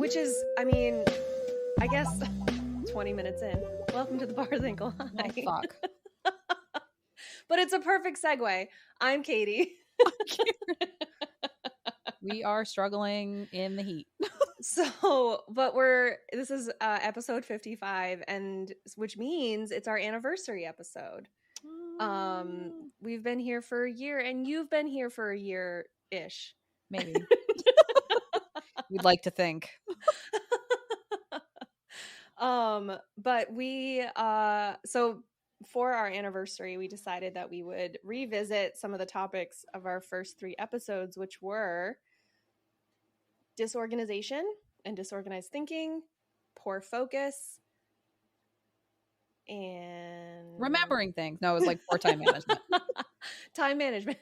which is, I mean, I guess 20 minutes in. Welcome to the Bars Ankle High. Oh, fuck. But it's a perfect segue. I'm Katie. We are struggling in the heat. So, but this is episode 55, and which means it's our anniversary episode. We've been here for a year, and you've been here for a year-ish. Maybe. We'd like to think. But we so for our anniversary, we decided that we would revisit some of the topics of our first 3 episodes, which were disorganization and disorganized thinking, poor focus, and Remembering things. No, it was like poor time management. time management.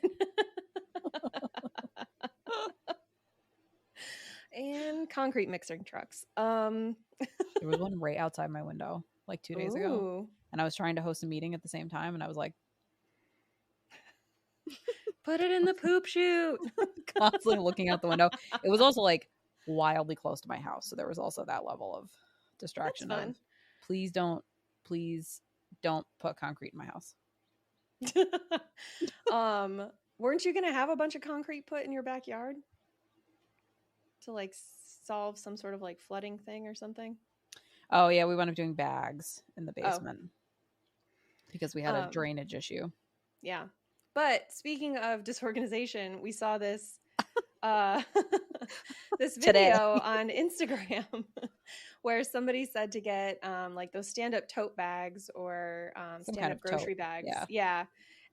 And concrete mixing trucks. There was one right outside my window like 2 days ago. And I was trying to host a meeting at the same time. And I was like, put it in the poop chute. Constantly looking out the window. It was also like wildly close to my house. So there was also that level of distraction. That's fun. Please don't put concrete in my house. Weren't you going to have a bunch of concrete put in your backyard? To like solve some sort of like flooding thing or something? Oh yeah, we wound up doing bags in the basement because we had a drainage issue. Yeah, but speaking of disorganization, we saw this this video on Instagram where somebody said to get like those stand-up tote bags or stand-up grocery bags,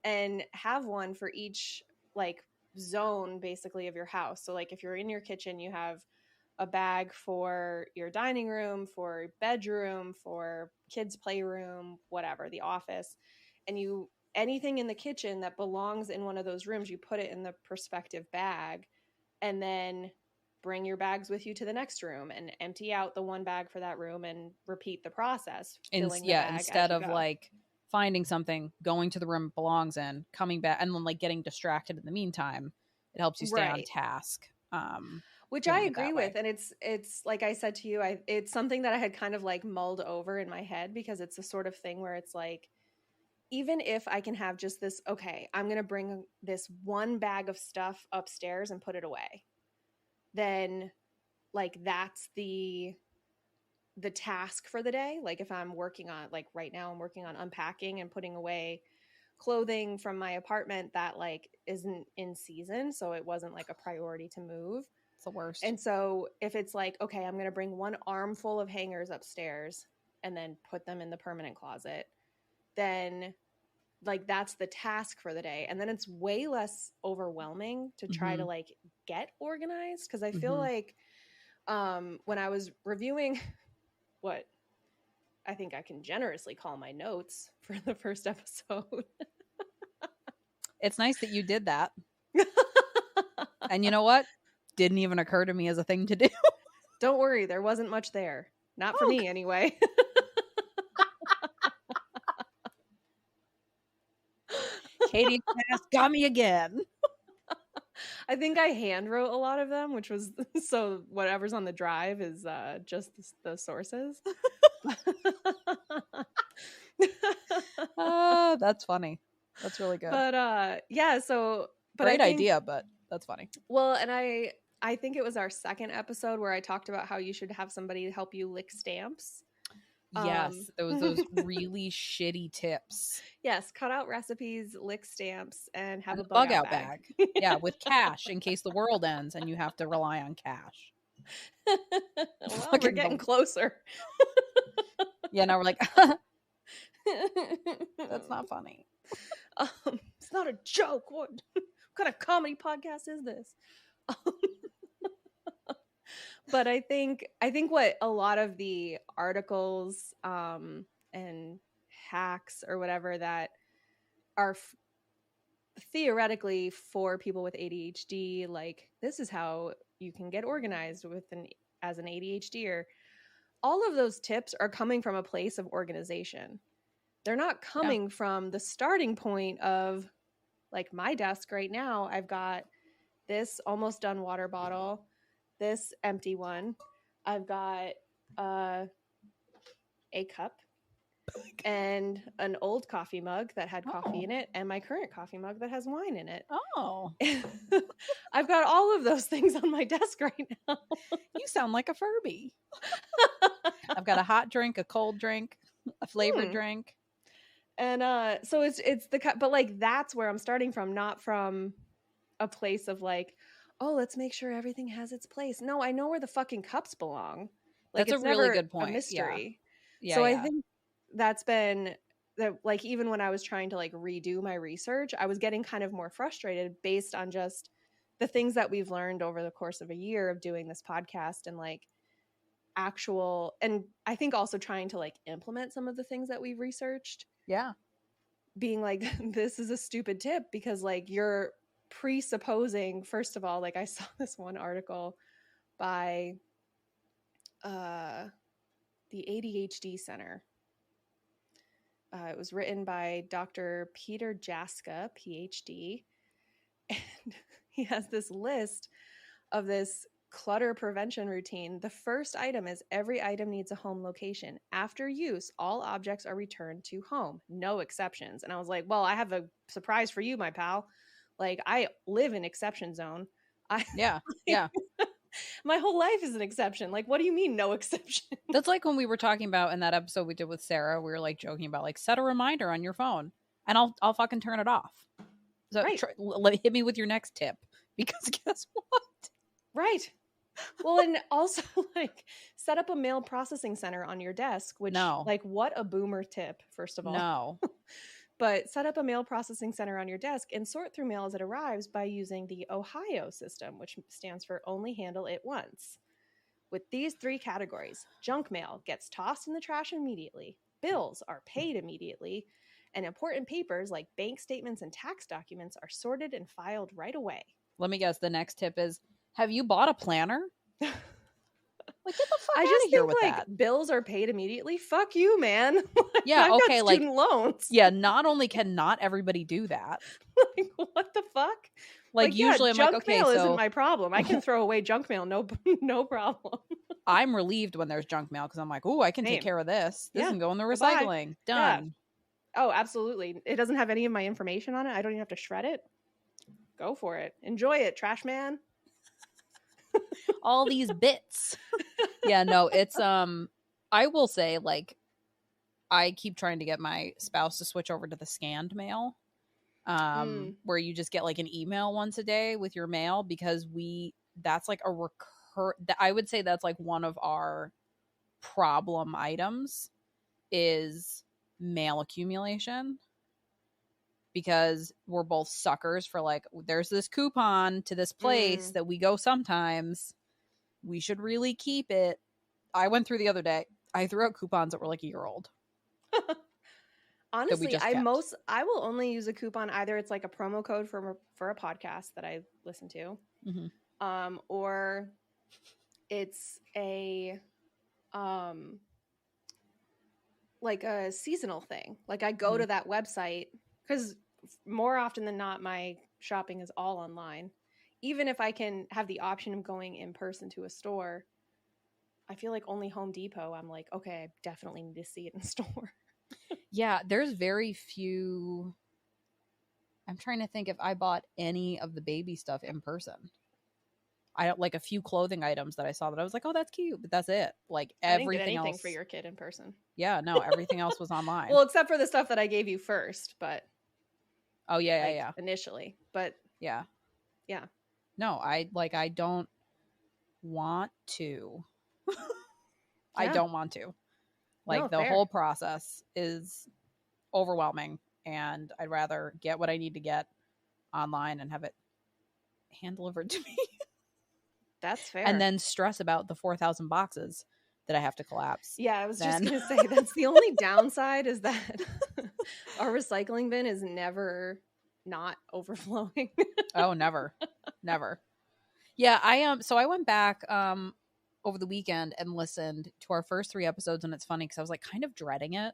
and have one for each like zone basically of your house. So like if you're in your kitchen, you have a bag for your dining room, for bedroom, for kids playroom, whatever, the office, and anything in the kitchen that belongs in one of those rooms, you put it in the perspective bag, and then bring your bags with you to the next room and empty out the one bag for that room and repeat the process. Instead of like finding something, going to the room it belongs in, coming back, and then like getting distracted in the meantime. It helps you stay on task. Which I agree with. And it's like I said to you, it's something that I had kind of like mulled over in my head, because it's the sort of thing where it's like, even if I can have just this, okay, I'm going to bring this one bag of stuff upstairs and put it away, then like that's the task for the day. Like if I'm working on, like right now I'm working on unpacking and putting away clothing from my apartment that like isn't in season, so it wasn't like a priority to move. It's the worst. And so if it's like, okay, I'm going to bring one armful of hangers upstairs and then put them in the permanent closet, then like that's the task for the day. And then it's way less overwhelming to try to like get organized, because I feel like when I was reviewing what I think I can generously call my notes for the first episode. It's nice that you did that. And you know what? Didn't even occur to me as a thing to do. Don't worry, there wasn't much there. Not for me, anyway. Katie got me again. I think I hand wrote a lot of them, which was so whatever's on the drive is just the sources. That's funny. That's really good. But yeah, so great idea, but that's funny. Well, and I think it was our second episode where I talked about how you should have somebody help you lick stamps. Yes, those really shitty tips. Yes, cut out recipes, lick stamps, and have a bug out bag. Yeah, with cash in case the world ends and you have to rely on cash. Well, we're getting closer. Yeah, now we're like, that's not funny. It's not a joke. What kind of comedy podcast is this? But I think what a lot of the articles and hacks or whatever that are theoretically for people with ADHD, like this is how you can get organized as an ADHDer. All of those tips are coming from a place of organization. They're not coming from the starting point of like my desk right now. I've got this almost done water bottle, this empty one, I've got a cup and an old coffee mug that had coffee in it, and my current coffee mug that has wine in it. Oh. I've got all of those things on my desk right now. You sound like a Furby. I've got a hot drink, a cold drink, a flavored drink. And so it's the cup, but like that's where I'm starting from, not from a place of like, oh, let's make sure everything has its place. No, I know where the fucking cups belong. Like, that's it's a really never good point. A mystery. Yeah. So I think that's been that, like, even when I was trying to like redo my research, I was getting kind of more frustrated based on just the things that we've learned over the course of a year of doing this podcast, and like actual, and I think also trying to like implement some of the things that we've researched. Yeah. Being like, this is a stupid tip because like you're presupposing, first of all, like I saw this one article by the ADHD Center. It was written by Dr. Peter Jaska, PhD, and he has this list of this clutter prevention routine. The first item is every item needs a home location. After use, all objects are returned to home, no exceptions. And I was like, well, I have a surprise for you, my pal. Like, I live in exception zone. Yeah. My whole life is an exception. Like, what do you mean no exception? That's like when we were talking about in that episode we did with Sarah, we were like joking about like set a reminder on your phone and I'll fucking turn it off. So right. Hit me with your next tip, because guess what? Right. Well, and also like set up a mail processing center on your desk, which like what a boomer tip, first of all. No. But set up a mail processing center on your desk and sort through mail as it arrives by using the Ohio system, which stands for only handle it once. With these 3 categories, junk mail gets tossed in the trash immediately, bills are paid immediately, and important papers like bank statements and tax documents are sorted and filed right away. Let me guess, the next tip is, have you bought a planner? Like, get the fuck out of here with like, that. Bills are paid immediately. Fuck you, man. Yeah, I've okay, got student loans. Yeah, not only can not everybody do that. Like, what the fuck? Like usually I'm like, okay, junk mail so isn't my problem. I can throw away junk mail, no problem. I'm relieved when there's junk mail because I'm like, oh, I can take care of this. This can go in the recycling. Bye. Done. Yeah. Oh, absolutely. It doesn't have any of my information on it. I don't even have to shred it. Go for it. Enjoy it, trash man. All these bits. Yeah, no, it's I will say, like, I keep trying to get my spouse to switch over to the scanned mail. Where you just get like an email once a day with your mail, because that's like I would say that's like one of our problem items is mail accumulation, because we're both suckers for like, there's this coupon to this place that we go sometimes, we should really keep it. I went through the other day, I threw out coupons that were like a year old. Honestly, I will only use a coupon. Either it's like a promo code for a podcast that I listen to, or it's a like a seasonal thing. Like I go to that website, because more often than not, my shopping is all online. Even if I can have the option of going in person to a store, I feel like only Home Depot, I'm like, okay, I definitely need to see it in store. Yeah, there's very few. I'm trying to think if I bought any of the baby stuff in person. I don't, like a few clothing items that I saw that I was like, oh, that's cute, but that's it. Like everything I didn't get anything else for your kid in person. Yeah, no, everything else was online. Well, except for the stuff that I gave you first, but oh yeah, initially, but yeah. No, I don't want to. I don't want to. Like, the whole process is overwhelming, and I'd rather get what I need to get online and have it hand delivered to me. That's fair. And then stress about the 4,000 boxes that I have to collapse. Yeah, I was just going to say, that's the only downside, is that our recycling bin is never not overflowing. Oh, never. Yeah, so I went back over the weekend and listened to our first 3 episodes, and it's funny because I was like kind of dreading it.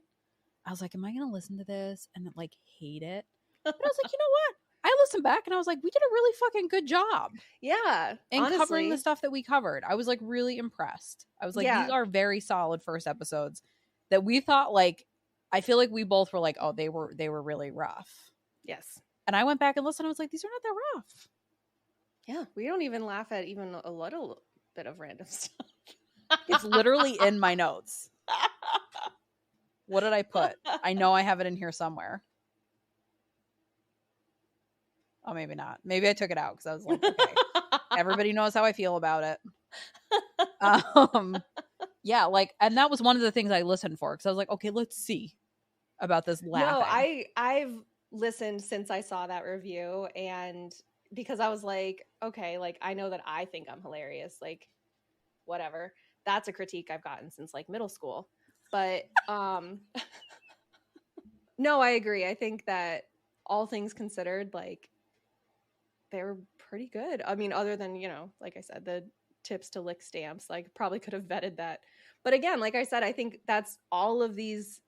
I was like, am I going to listen to this and like hate it? But I was like, you know what? I listened back and I was like, we did a really fucking good job. Yeah. And honestly, covering the stuff that we covered. I was like really impressed. I was like, these are very solid first episodes that we thought, like, I feel like we both were like, oh, they were really rough. Yes. And I went back and listened. I was like, these are not that rough. Yeah. We don't even laugh at even a little bit of random stuff. It's literally in my notes. What did I put? I know I have it in here somewhere. Oh, maybe not. Maybe I took it out because I was like, okay, everybody knows how I feel about it. Yeah, like, and that was one of the things I listened for because I was like, okay, let's see about this laughing. No, I've listened since I saw that review, and because I was like, okay, like, I know that I think I'm hilarious, like, whatever. That's a critique I've gotten since like middle school. But no, I agree. I think that all things considered, like, they were pretty good. I mean, other than, like I said, the tips to lick stamps, like, probably could have vetted that. But again, like I said, I think that's all of these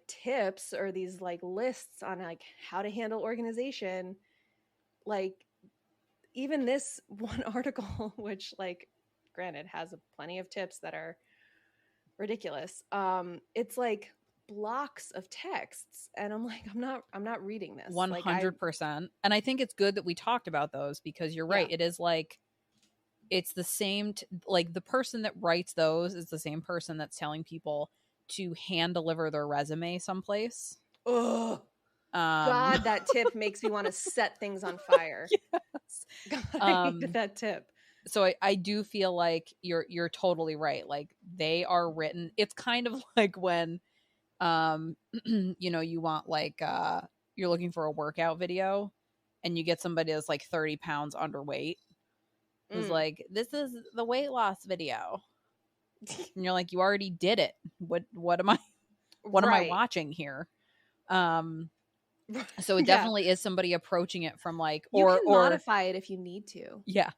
tips or these like lists on like how to handle organization. Like, even this one article, which, like, granted has plenty of tips that are ridiculous, it's like blocks of texts, and I'm like, I'm not reading this 100%. And I think it's good that we talked about those because you're right. It is like, it's the same like the person that writes those is the same person that's telling people to hand deliver their resume someplace. Ugh. God, that tip makes me want to set things on fire. Yes. God, I hate that tip. So I do feel like you're totally right. Like, they are written. It's kind of like when, you want, like, you're looking for a workout video and you get somebody that's like 30 pounds underweight. Who's like, this is the weight loss video. And you're like, you already did it. What am I watching here? So it definitely is somebody approaching it from like, you can modify it if you need to. Yeah.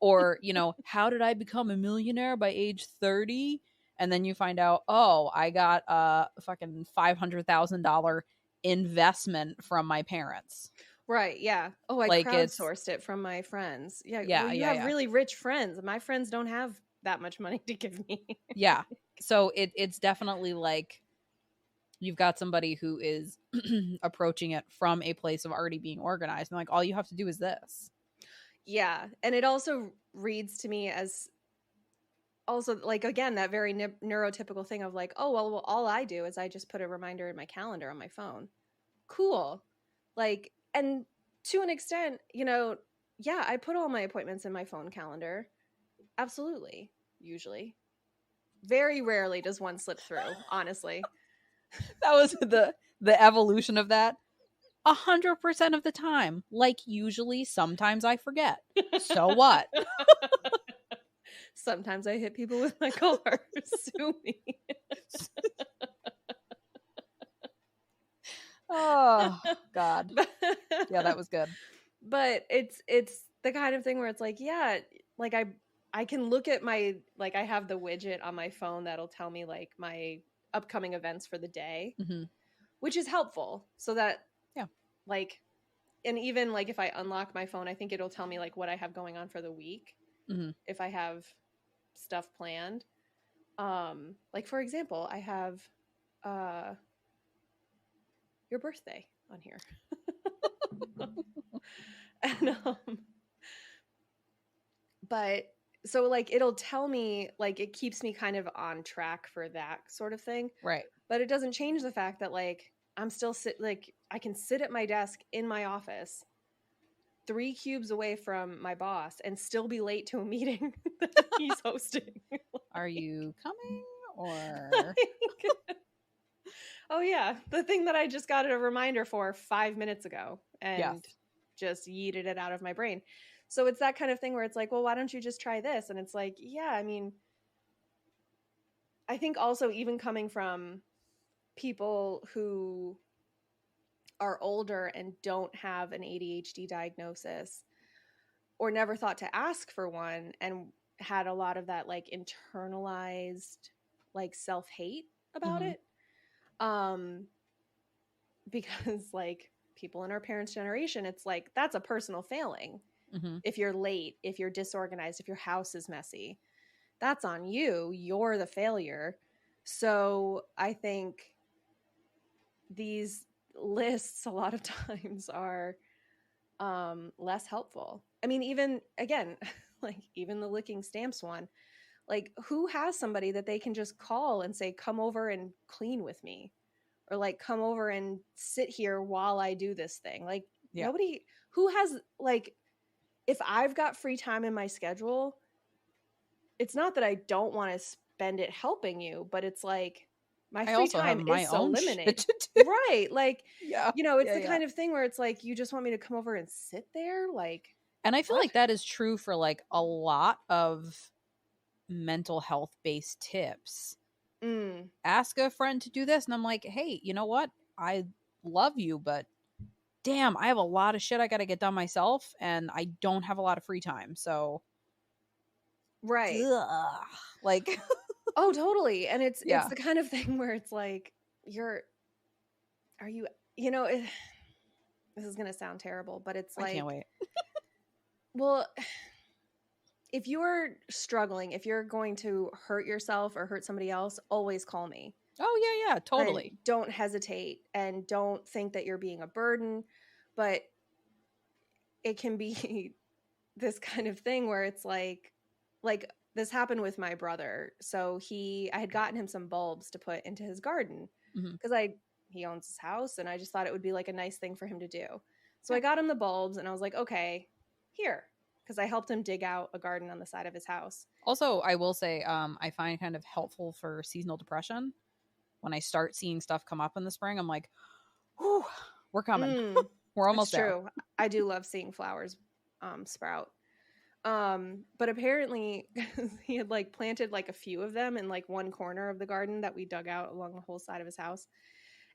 Or, how did I become a millionaire by age 30? And then you find out, oh, I got a fucking $500,000 investment from my parents. Right, yeah. Oh, I like, crowdsourced it from my friends. Yeah, well, you have really rich friends. My friends don't have that much money to give me. Yeah. So it's definitely like, you've got somebody who is approaching it from a place of already being organized. And like, all you have to do is this. Yeah. And it also reads to me as also, like, again, that very neurotypical thing of like, oh, well, all I do is I just put a reminder in my calendar on my phone. Cool. Like, and to an extent, yeah, I put all my appointments in my phone calendar. Absolutely. Usually. Very rarely does one slip through, honestly. That was the evolution of that. 100% of the time. Like, usually, sometimes I forget. So what? Sometimes I hit people with my car. Sue me. Oh, God. Yeah, that was good. But it's the kind of thing where it's like, yeah, like I can look at my, like, I have the widget on my phone that'll tell me like my upcoming events for the day, which is helpful. So that, yeah, like, and even like if I unlock my phone, I think it'll tell me like what I have going on for the week, if I have stuff planned. Like, for example, I have your birthday on here. And but so like it'll tell me, like, it keeps me kind of on track for that sort of thing, right? But it doesn't change the fact that, like, I'm still like, I can sit at my desk in my office 3 cubes away from my boss and still be late to a meeting that he's hosting. Like, are you coming or oh yeah, the thing that I just got a reminder for 5 minutes ago and just yeeted it out of my brain. So it's that kind of thing where it's like, well, why don't you just try this? And it's like, yeah, I mean, I think also even coming from people who are older and don't have an ADHD diagnosis or never thought to ask for one and had a lot of that like internalized like self-hate about it. Because like people in our parents' generation, it's like, that's a personal failing. Mm-hmm. If you're late, if you're disorganized, if your house is messy, that's on you. You're the failure. So I think these lists a lot of times are less helpful. I mean, even again, like even the licking stamps one, like who has somebody that they can just call and say, come over and clean with me, or like come over and sit here while I do this thing. Like nobody who has, like, if I've got free time in my schedule, it's not that I don't want to spend it helping you, but it's like my free time is so limited. Right. Like, it's the kind of thing where it's like, you just want me to come over and sit there? Like, and I feel like that is true for like a lot of mental health based tips. Ask a friend to do this, and I'm like, hey, you know what? I love you, but damn, I have a lot of shit I got to get done myself, and I don't have a lot of free time. So, right. Ugh. Like, oh, totally. And it's the kind of thing where it's like, this is going to sound terrible, but it's like, I can't wait. Well, if you're struggling, if you're going to hurt yourself or hurt somebody else, always call me. Oh, yeah, totally. And don't hesitate, and don't think that you're being a burden, but it can be this kind of thing where it's like this happened with my brother. So I had gotten him some bulbs to put into his garden because he owns his house, and I just thought it would be like a nice thing for him to do. So I got him the bulbs, and I was like, okay, here. Because I helped him dig out a garden on the side of his house. Also, I will say, I find kind of helpful for seasonal depression. When I start seeing stuff come up in the spring, I'm like, whew, we're coming. We're almost there. True. I do love seeing flowers sprout. But apparently he had like planted like a few of them in like one corner of the garden that we dug out along the whole side of his house.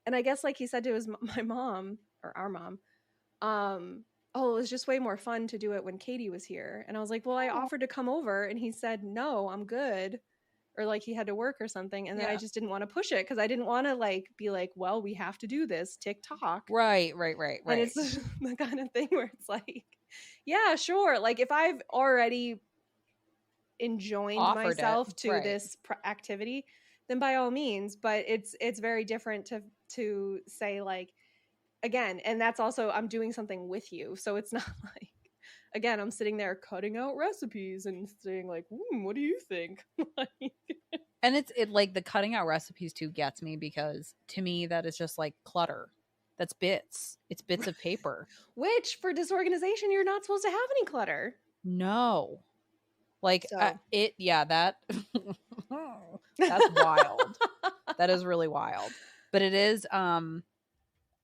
And I guess like he said to my mom, or our mom, oh, it was just way more fun to do it when Katie was here. And I was like, well, I offered to come over, and he said, no, I'm good. Or like he had to work or something. And then I just didn't want to push it, because I didn't want to like be like, well, we have to do this TikTok. Right. And it's the kind of thing where it's like, yeah, sure. Like if I've already enjoined myself to this activity, then by all means. But it's very different to say like, again, and that's also, I'm doing something with you. So it's not like, again, I'm sitting there cutting out recipes and saying like, what do you think? And it's like the cutting out recipes too gets me, because to me that is just like clutter. That's bits. It's bits of paper. Which for disorganization, you're not supposed to have any clutter. No. Like that's wild. That is really wild. But it is,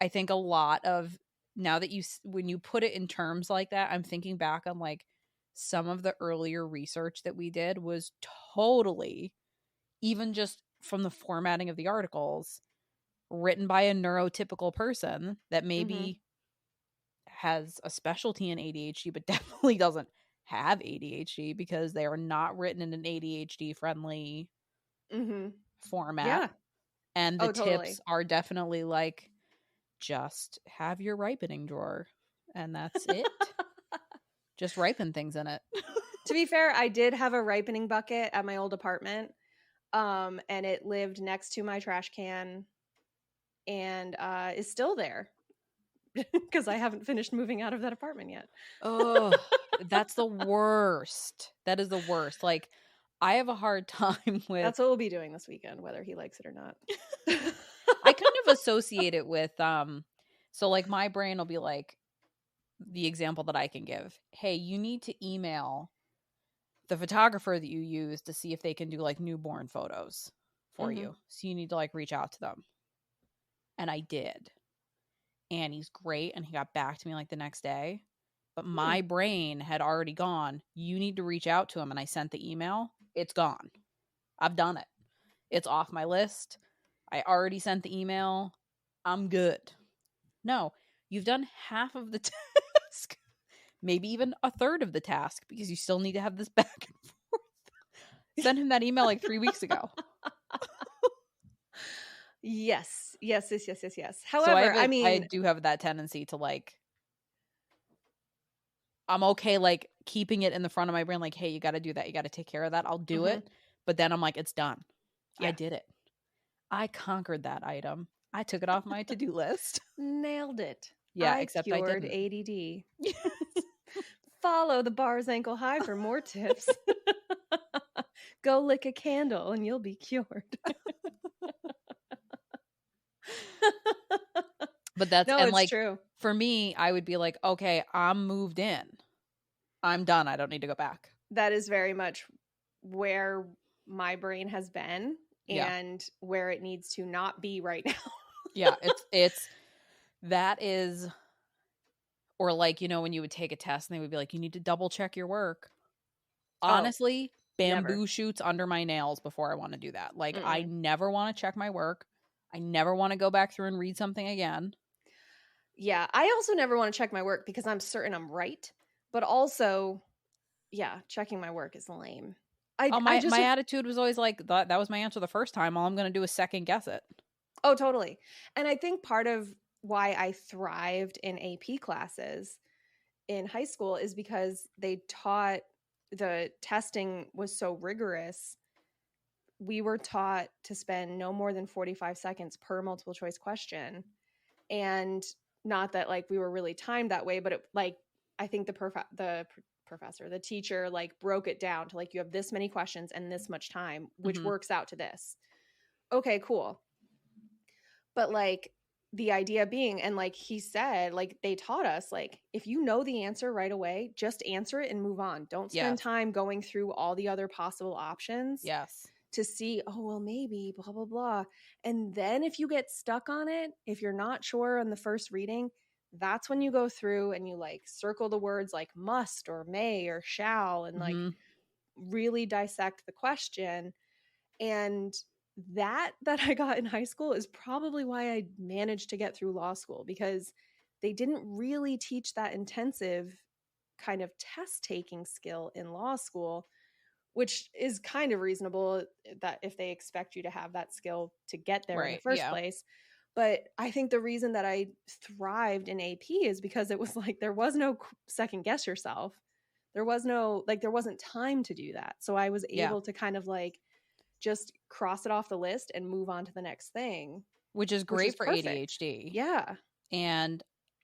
I think a lot of, now that when you put it in terms like that, I'm thinking back on like some of the earlier research that we did was totally, even just from the formatting of the articles, written by a neurotypical person that maybe has a specialty in ADHD, but definitely doesn't have ADHD, because they are not written in an ADHD friendly format. Yeah. And the tips are definitely like, just have your ripening drawer, and that's it. Just ripen things in it. To be fair, I did have a ripening bucket at my old apartment, and it lived next to my trash can, and is still there because I haven't finished moving out of that apartment yet. Oh, that's the worst. That is the worst. Like, I have a hard time with... That's what we'll be doing this weekend, whether he likes it or not. I kind of associate it with, so like my brain will be like, the example that I can give, hey, you need to email the photographer that you use to see if they can do like newborn photos for you. So you need to like reach out to them. And I did. And he's great. And he got back to me like the next day. But my brain had already gone, you need to reach out to him. And I sent the email. It's gone. I've done it. It's off my list. I already sent the email. I'm good. No, you've done half of the task. Maybe even a third of the task, because you still need to have this back and forth. Send him that email like 3 weeks ago. Yes. So However, I do have that tendency to like, I'm okay like keeping it in the front of my brain, like, hey, you got to do that, you got to take care of that, I'll do it, but then I'm like, it's done. Yeah. I did it. I conquered that item. I took it off my to-do list. Nailed it. Yeah, except cured I didn't. ADD. Follow the bar's ankle high for more tips. Go lick a candle and you'll be cured. But that's no, and it's like true. For me, I would be like, okay, I'm moved in. I'm done. I don't need to go back. That is very much where my brain has been and where it needs to not be right now. Yeah, it's that is, or like, you know, when you would take a test and they would be like, you need to double check your work. Honestly, bamboo never. shoots under my nails before I want to do that. Like, I never want to check my work. I never want to go back through and read something again. Yeah, I also never want to check my work because I'm certain I'm right. But also, yeah, checking my work is lame. My attitude was always like, that was my answer the first time. All I'm going to do is second guess it. Oh, totally. And I think part of why I thrived in AP classes in high school is because they taught, the testing was so rigorous. We were taught to spend no more than 45 seconds per multiple choice question. And not that like we were really timed that way, but it, like, I think the professor, the teacher, like broke it down to like, you have this many questions and this much time, which works out to this. Okay, cool. But like the idea being, and like he said, like they taught us, like, if you know the answer right away, just answer it and move on. Don't spend time going through all the other possible options. To see, oh, well, maybe blah, blah, blah. And then if you get stuck on it, if you're not sure on the first reading, that's when you go through and you like circle the words like must or may or shall and like really dissect the question. And that I got in high school is probably why I managed to get through law school, because they didn't really teach that intensive kind of test taking skill in law school, which is kind of reasonable that if they expect you to have that skill to get there in the first place. But I think the reason that I thrived in AP is because it was like there was no second guess yourself. There was no, like, there wasn't time to do that. So I was able to kind of like just cross it off the list and move on to the next thing. Which is great for ADHD. Yeah. And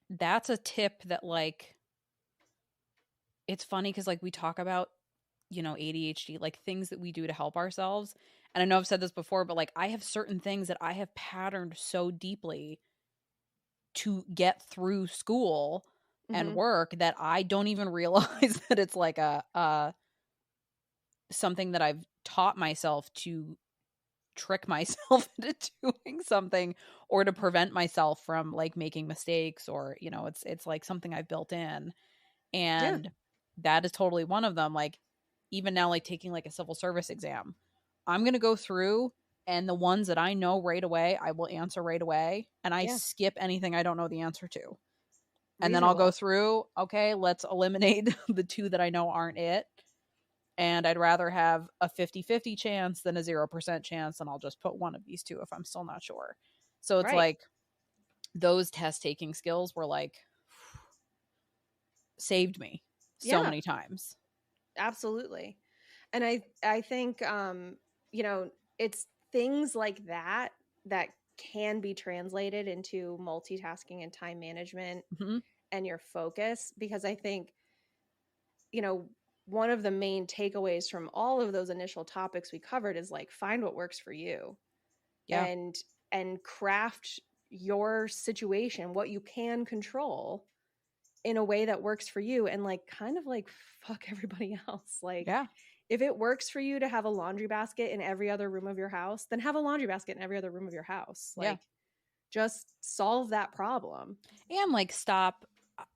that's a tip that like, it's funny because like we talk about, you know, ADHD, like things that we do to help ourselves. And I know I've said this before, but like I have certain things that I have patterned so deeply to get through school and work that I don't even realize that it's like a something that I've taught myself to trick myself into doing something or to prevent myself from like making mistakes, or, you know, it's like something I've built in. And that is totally one of them. Like even now, like taking like a civil service exam, I'm going to go through, and the ones that I know right away, I will answer right away. And I skip anything I don't know the answer to. And then I'll go through, okay, let's eliminate the two that I know aren't it. And I'd rather have a 50-50 chance than a 0% chance. And I'll just put one of these two if I'm still not sure. So it's like those test taking skills were like saved me so many times. Absolutely. And I think, you know, it's things like that that can be translated into multitasking and time management and your focus, because I think, you know, one of the main takeaways from all of those initial topics we covered is like, find what works for you and craft your situation, what you can control, in a way that works for you, and like kind of like fuck everybody else. Like if it works for you to have a laundry basket in every other room of your house, then have a laundry basket in every other room of your house. Like just solve that problem. And like stop.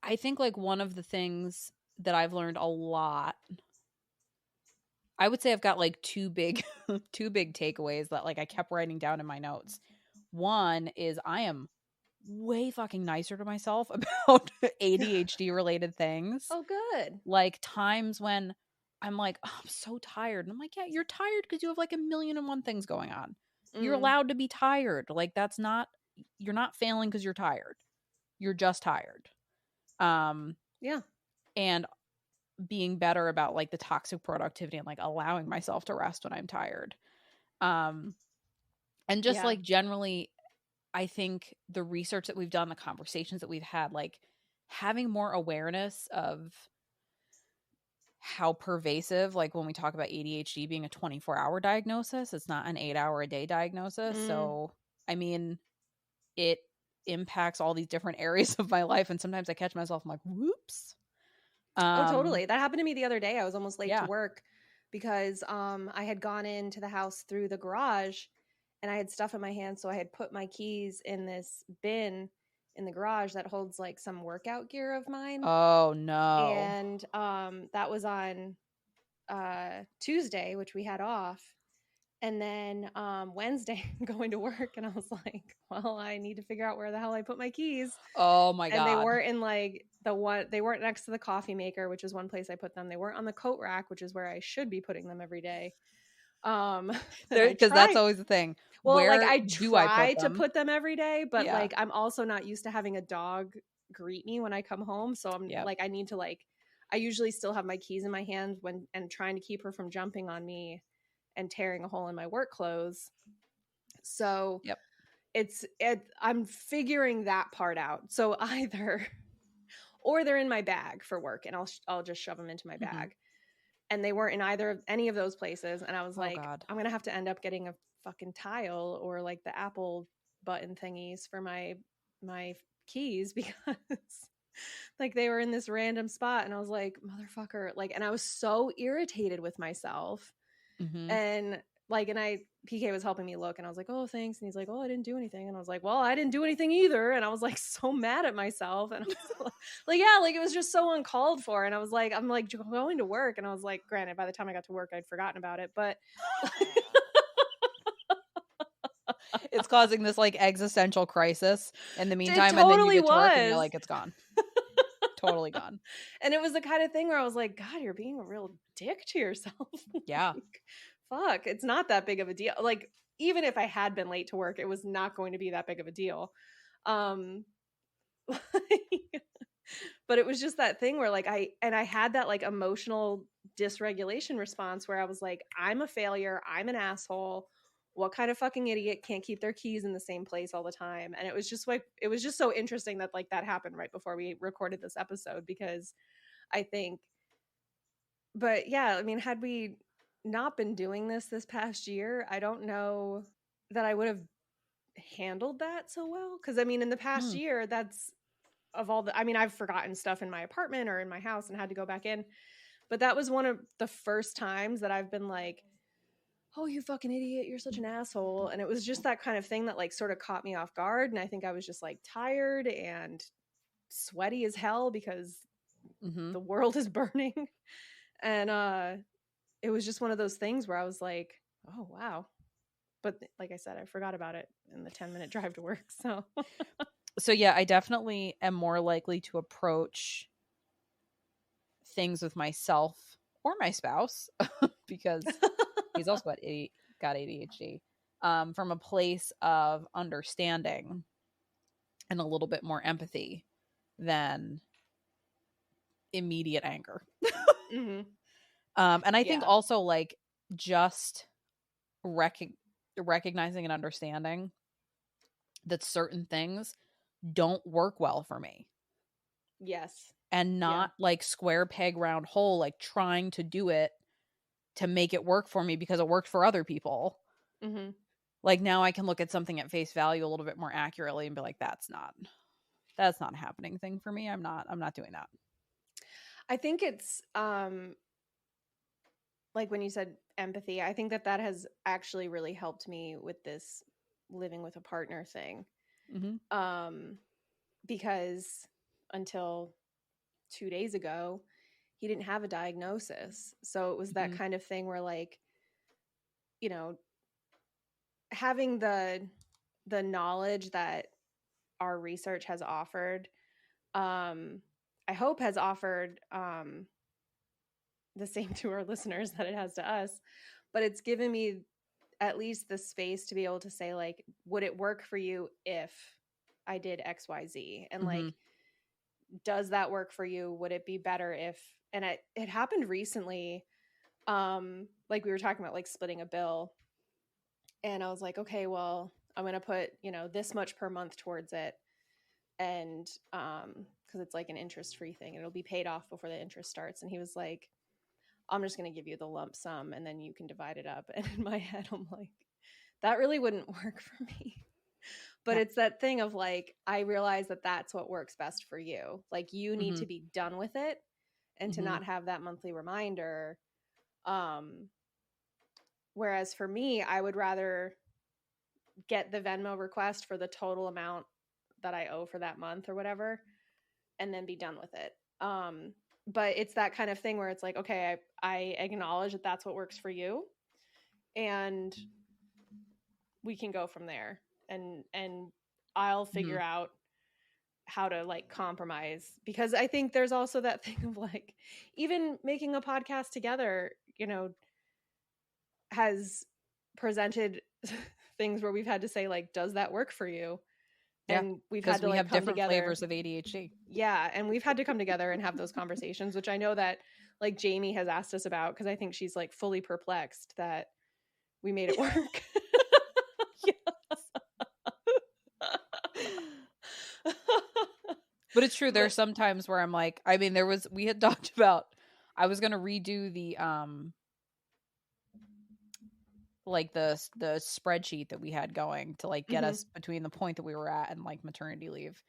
I think like one of the things that I've learned a lot, I would say I've got like two big takeaways that like I kept writing down in my notes. One is I am way fucking nicer to myself about ADHD related things. Oh, good. Like times when I'm like, oh, I'm so tired. And I'm like, yeah, you're tired because you have like 1,000,001 things going on. You're allowed to be tired. Like, that's not, you're not failing because you're tired. You're just tired. Yeah. And being better about like the toxic productivity and like allowing myself to rest when I'm tired. And just like generally, I think the research that we've done, the conversations that we've had, like having more awareness of how pervasive, like when we talk about ADHD being a 24-hour diagnosis, it's not an 8-hour a day diagnosis. So, I mean, it impacts all these different areas of my life. And sometimes I catch myself, I'm like, whoops. Oh, totally. That happened to me the other day. I was almost late to Yeah. work because I had gone into the house through the garage and I had stuff in my hand. So I had put my keys in this bin in the garage that holds like some workout gear of mine. Oh, no. And that was on Tuesday, which we had off. And then Wednesday, I'm going to work, and I was like, well, I need to figure out where the hell I put my keys. Oh my God. And they weren't in like they weren't next to the coffee maker, which is one place I put them. They weren't on the coat rack, which is where I should be putting them every day. Because that's always the thing. Well, where like I do try I to put them every day, but Yeah. like I'm also not used to having a dog greet me when I come home. So I'm like, I need to like, I usually still have my keys in my hand and trying to keep her from jumping on me and tearing a hole in my work clothes. So I'm figuring that part out. So either, or they're in my bag for work and I'll just shove them into my bag. And they weren't in any of those places. And I was like, God. I'm going to have to end up getting a fucking tile or like the Apple button thingies for my keys because like they were in this random spot. And I was like, motherfucker, like, and I was so irritated with myself. And like, PK was helping me look and I was like, oh, thanks. And he's like, oh, I didn't do anything. And I was like, well, I didn't do anything either. And I was like, so mad at myself. And I was like, yeah, like it was just so uncalled for. And I was like, I'm like going to work. And I was like, granted, by the time I got to work, I'd forgotten about it, but it's causing this like existential crisis in the meantime. Totally, and then you get to work and you're like, it's gone. Totally gone. And it was the kind of thing where I was like, God, you're being a real dick to yourself. Yeah. Like, fuck, it's not that big of a deal. Like, even if I had been late to work, it was not going to be that big of a deal. But it was just that thing where like I had that like emotional dysregulation response where I was like, I'm a failure. I'm an asshole. What kind of fucking idiot can't keep their keys in the same place all the time? And it was just like, it was just so interesting that like that happened right before we recorded this episode, because I think, but yeah, I mean, had we not been doing this past year, I don't know that I would have handled that so well. Cause I mean, in the past year, that's of all the, I mean, I've forgotten stuff in my apartment or in my house and had to go back in, but that was one of the first times that I've been like, oh, you fucking idiot, you're such an asshole. And it was just that kind of thing that like sort of caught me off guard. And I think I was just like tired and sweaty as hell because the world is burning. And it was just one of those things where I was like, oh, wow. But like I said, I forgot about it in the 10-minute drive to work. So yeah, I definitely am more likely to approach things with myself or my spouse because he's also got ADHD from a place of understanding and a little bit more empathy than immediate anger. And I think also like just recognizing and understanding that certain things don't work well for me. Yes. And not like square peg round hole, like trying to do it to make it work for me because it worked for other people. Like now I can look at something at face value a little bit more accurately and be like, that's not a happening thing for me. I'm not doing that. I think it's like when you said empathy, I think that has actually really helped me with this living with a partner thing. Because until 2 days ago, he didn't have a diagnosis. So it was that kind of thing where like, you know, having the knowledge that our research has offered, I hope has offered the same to our listeners that it has to us, but it's given me at least the space to be able to say, like, would it work for you if I did XYZ? And like, does that work for you? Would it be better if, and it happened recently. Like we were talking about like splitting a bill, and I was like, okay, well, I'm going to put, this much per month towards it. And, cause it's like an interest free thing. It'll be paid off before the interest starts. And he was like, I'm just going to give you the lump sum and then you can divide it up. And in my head, I'm like, that really wouldn't work for me. But it's that thing of like, I realize that that's what works best for you. Like you need to be done with it and to not have that monthly reminder. Whereas for me, I would rather get the Venmo request for the total amount that I owe for that month or whatever, and then be done with it. But it's that kind of thing where it's like, okay, I acknowledge that that's what works for you, and we can go from there. And I'll figure out how to like compromise, because I think there's also that thing of like, even making a podcast together, has presented things where we've had to say like, does that work for you? And we've had to like come different together. flavors of ADHD. Yeah, and we've had to come together and have those conversations, which I know that like Jamie has asked us about, because I think she's like fully perplexed that we made it work. But it's true. There's some times where I'm like, I mean, we had talked about, I was going to redo the, like the spreadsheet that we had going to like get us between the point that we were at and like maternity leave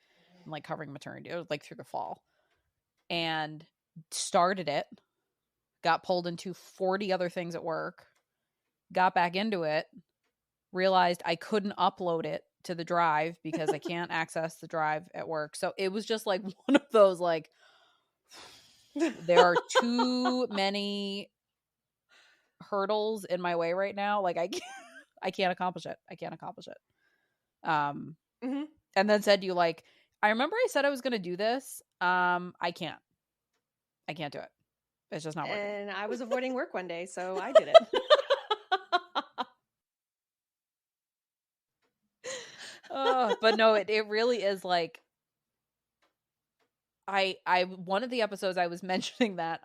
and like covering maternity, it was like through the fall, and started it, got pulled into 40 other things at work, got back into it, realized I couldn't upload it to the drive because I can't access the drive at work. So it was just like one of those, like, there are too many hurdles in my way right now. Like I can't accomplish it. And then said to you, like, I remember I said I was going to do this. I can't do it. It's just not working. And I was avoiding work one day, so I did it. But no, it really is like, I one of the episodes I was mentioning that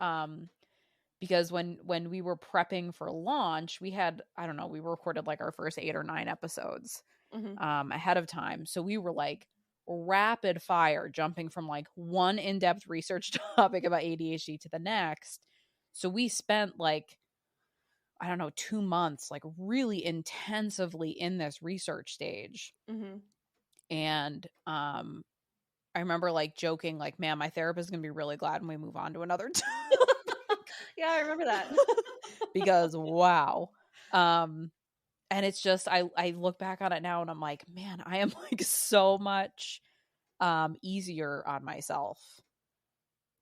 because when we were prepping for launch, we had, I don't know, we recorded like our first 8 or 9 episodes ahead of time. So we were like rapid fire jumping from like one in-depth research topic about ADHD to the next. So we spent like, I don't know, 2 months like really intensively in this research stage. And I remember like joking like, man, my therapist is going to be really glad when we move on to another topic. Yeah, I remember that. Because wow. And it's just, I look back on it now and I'm like, man, I am like so much easier on myself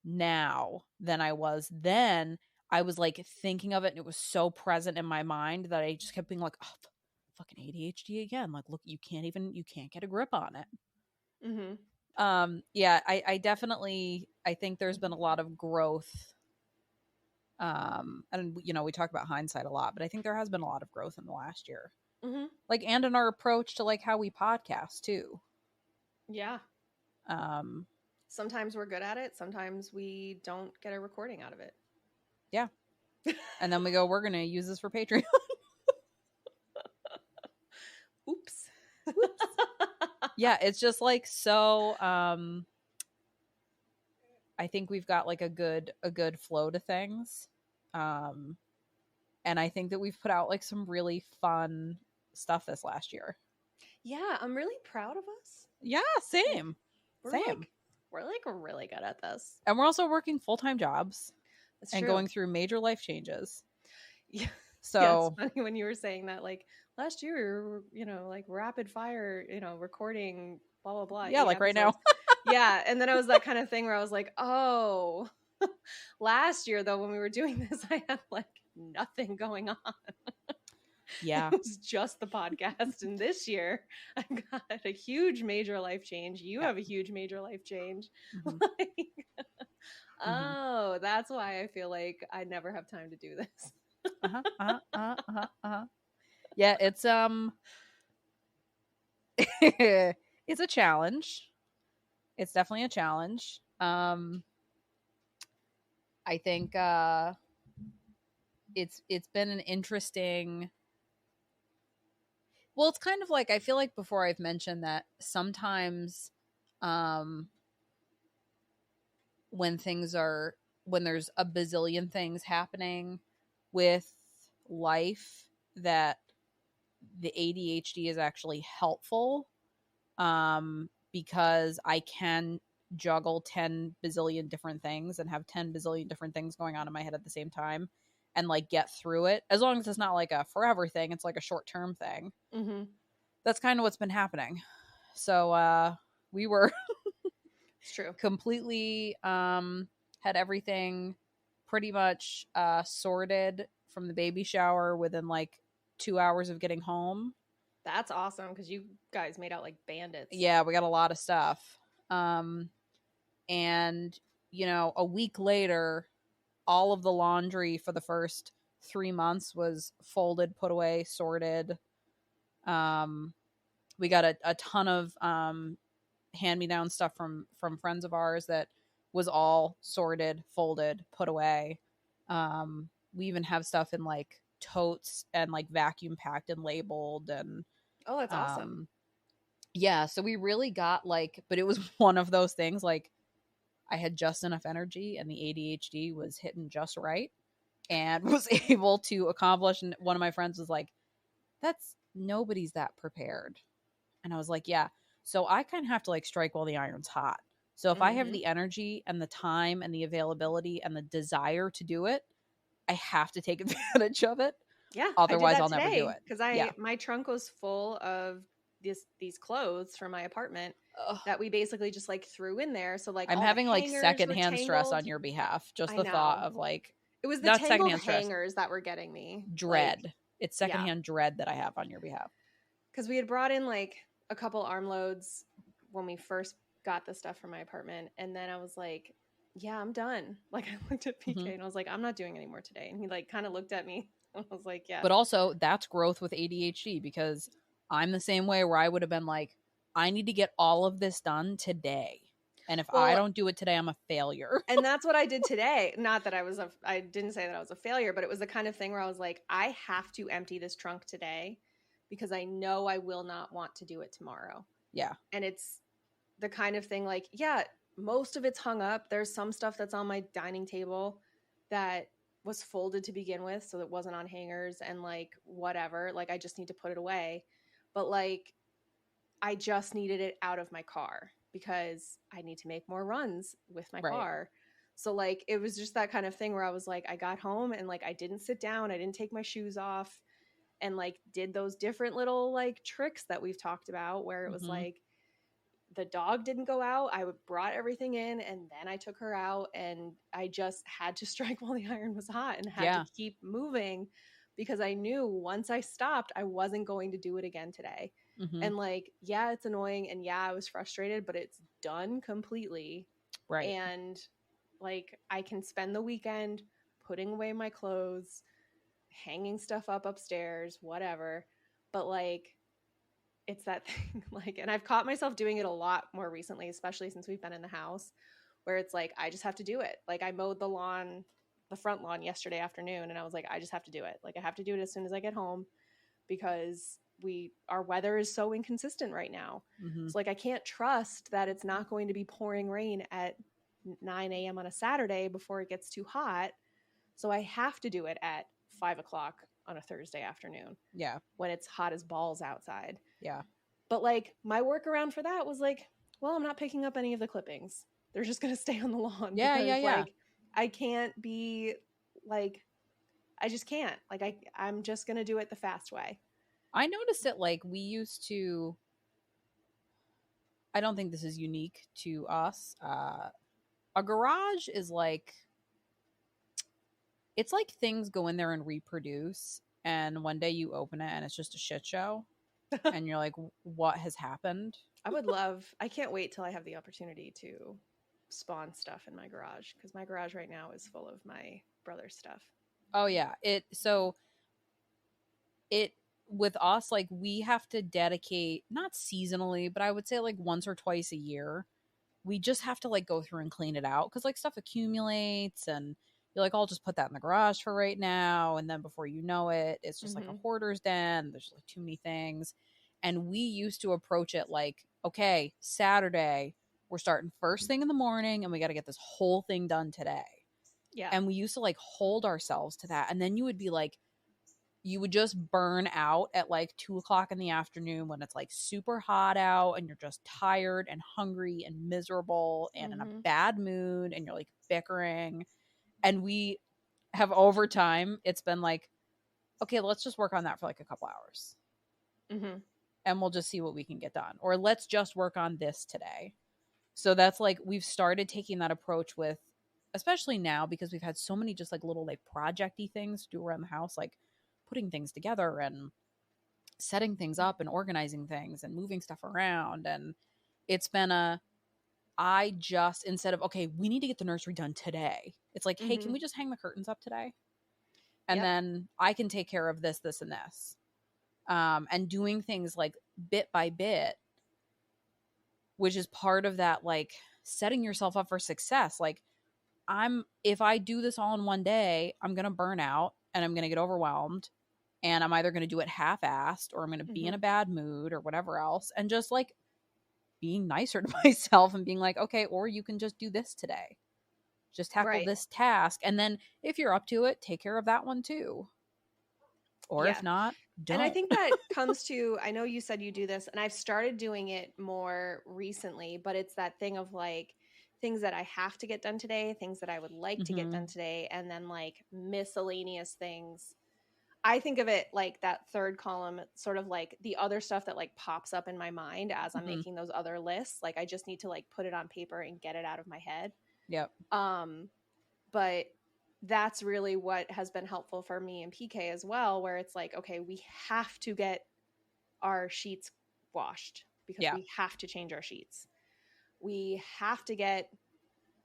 now than I was then. I was like thinking of it and it was so present in my mind that I just kept being like, oh, fucking ADHD again. Like, look, you can't get a grip on it. Yeah, I definitely, I think there's been a lot of growth. And we talk about hindsight a lot, but I think there has been a lot of growth in the last year. Like, and in our approach to like how we podcast too. Yeah. Sometimes we're good at it. Sometimes we don't get a recording out of it. Yeah. And then we go, we're going to use this for Patreon. Oops. Yeah. It's just like, so, I think we've got like a good flow to things. And I think that we've put out like some really fun stuff this last year. Yeah. I'm really proud of us. Yeah. Same. We're like really good at this. And we're also working full-time jobs. That's and true. Going through major life changes. Yeah. So yeah, it's funny when you were saying that, like last year, like rapid fire, recording, blah, blah, blah. Yeah. Like episodes. Right now. Yeah. And then it was that kind of thing where I was like, oh, last year though, when we were doing this, I had like nothing going on. Yeah. It was just the podcast. And this year I've got a huge major life change. You have a huge major life change. Like, oh, that's why I feel like I never have time to do this. Yeah, it's it's a challenge. It's definitely a challenge. I think it's been an interesting. Well, it's kind of like, I feel like before I've mentioned that sometimes um when there's a bazillion things happening with life, that the ADHD is actually helpful, because I can juggle 10 bazillion different things and have 10 bazillion different things going on in my head at the same time and like get through it, as long as it's not like a forever thing, it's like a short-term thing. Mm-hmm. That's kind of what's been happening. So we were it's true completely had everything pretty much sorted from the baby shower within like 2 hours of getting home. That's awesome, because you guys made out like bandits. Yeah, we got a lot of stuff. And, a week later, all of the laundry for the first 3 months was folded, put away, sorted. We got a ton of hand-me-down stuff from friends of ours that was all sorted, folded, put away. We even have stuff in like totes and like vacuum packed and labeled, and oh, that's awesome. Yeah, so we really got like, but it was one of those things like I had just enough energy and the ADHD was hitting just right and was able to accomplish. And one of my friends was like, nobody's that prepared. And I was like, yeah. So I kind of have to like strike while the iron's hot. So if I have the energy and the time and the availability and the desire to do it, I have to take advantage of it. Yeah. Otherwise I'll never do it. Because my trunk was full of these clothes from my apartment that we basically just like threw in there. So like I'm having like secondhand stress on your behalf. Just the thought of like, it was the tangled hangers that were getting me. Dread. Like, it's secondhand dread that I have on your behalf. Because we had brought in like a couple armloads when we first got the stuff from my apartment. And then I was like, yeah, I'm done. Like I looked at PK and I was like, I'm not doing any more today. And he like kind of looked at me. I was like, yeah. But also that's growth with ADHD, because I'm the same way, where I would have been like, I need to get all of this done today. And if I don't do it today, I'm a failure. And that's what I did today. Not that I didn't say that I was a failure, but it was the kind of thing where I was like, I have to empty this trunk today because I know I will not want to do it tomorrow. Yeah. And it's the kind of thing like, yeah, most of it's hung up. There's some stuff that's on my dining table that was folded to begin with, so it wasn't on hangers and like whatever. Like I just need to put it away. But like I just needed it out of my car because I need to make more runs with my car. So like it was just that kind of thing where I was like, I got home and like I didn't sit down, I didn't take my shoes off and like did those different little like tricks that we've talked about where it was like the dog didn't go out, I brought everything in and then I took her out and I just had to strike while the iron was hot and had to keep moving because I knew once I stopped, I wasn't going to do it again today. And like, yeah, it's annoying and yeah, I was frustrated, but it's done completely. Right. And like, I can spend the weekend putting away my clothes, hanging stuff up upstairs, whatever. But like, it's that thing, like, and I've caught myself doing it a lot more recently, especially since we've been in the house, where it's like, I just have to do it. Like, I mowed the front lawn yesterday afternoon, and I was like, I just have to do it. Like, I have to do it as soon as I get home because our weather is so inconsistent right now. So like, I can't trust that it's not going to be pouring rain at 9 a.m. on a Saturday before it gets too hot. So I have to do it at 5 o'clock on a Thursday afternoon. Yeah. When it's hot as balls outside. Yeah. But like my workaround for that was like, well, I'm not picking up any of the clippings. They're just going to stay on the lawn. Yeah. Because, yeah. like, I can't be like, I just can't. Like, I'm just going to do it the fast way. I noticed it like we used to, I don't think this is unique to us. A garage is like, it's like things go in there and reproduce, and one day you open it and it's just a shit show and you're like, what has happened? I can't wait till I have the opportunity to spawn stuff in my garage, because my garage right now is full of my brother's stuff. Oh yeah. with us, like we have to dedicate, not seasonally, but I would say like once or twice a year, we just have to like go through and clean it out because like stuff accumulates and you're like, I'll just put that in the garage for right now. And then before you know it, it's just like a hoarder's den. There's like too many things. And we used to approach it like, okay, Saturday, we're starting first thing in the morning and we got to get this whole thing done today. Yeah. And we used to like hold ourselves to that. And then you would be like, you would just burn out at like 2:00 in the afternoon when it's like super hot out and you're just tired and hungry and miserable and in a bad mood and you're like bickering. And we have over time, it's been like, okay, let's just work on that for like a couple hours. And we'll just see what we can get done. Or let's just work on this today. So that's like, we've started taking that approach with, especially now because we've had so many just like little like project-y things to do around the house, like putting things together and setting things up and organizing things and moving stuff around. And it's been I just, instead of, okay, we need to get the nursery done today, it's like, hey, can we just hang the curtains up today? And then I can take care of this, this, and this. And doing things like bit by bit, which is part of that, like setting yourself up for success. Like if I do this all in one day, I'm going to burn out and I'm going to get overwhelmed and I'm either going to do it half-assed or I'm going to be in a bad mood or whatever else. And just like being nicer to myself and being like, okay, or you can just do this today. Just tackle this task. And then if you're up to it, take care of that one too. Or if not, don't. And I think that comes to, I know you said you do this and I've started doing it more recently, but it's that thing of like things that I have to get done today, things that I would like to get done today, and then like miscellaneous things. I think of it like that third column, sort of like the other stuff that like pops up in my mind as I'm making those other lists. Like I just need to like put it on paper and get it out of my head. Yep. But that's really what has been helpful for me and PK as well, where it's like, okay, we have to get our sheets washed because we have to change our sheets. We have to get,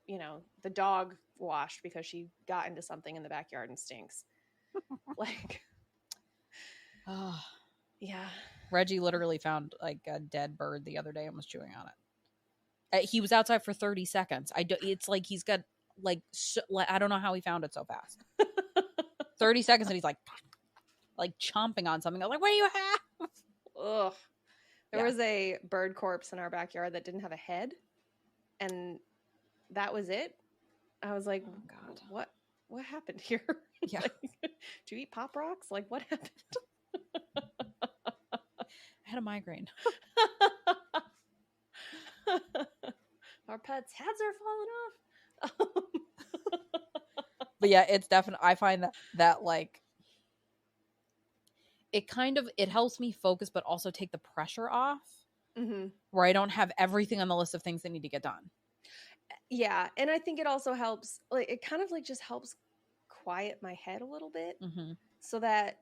the dog washed because she got into something in the backyard and stinks. Like, oh yeah. Reggie literally found like a dead bird the other day and was chewing on it. He was outside for 30 seconds. It's like he's got like I don't know how he found it so fast. 30 seconds and he's like chomping on something. I was like, what do you have? Ugh. There was a bird corpse in our backyard that didn't have a head, and that was it. I was like, oh God, what happened here? Yeah. Like, do you eat Pop Rocks? Like, what happened? I had a migraine. Our pets' heads are falling off. But yeah, it's definitely, I find that like, it helps me focus, but also take the pressure off, where I don't have everything on the list of things that need to get done. Yeah. And I think it also helps, like, it kind of like just helps quiet my head a little bit so that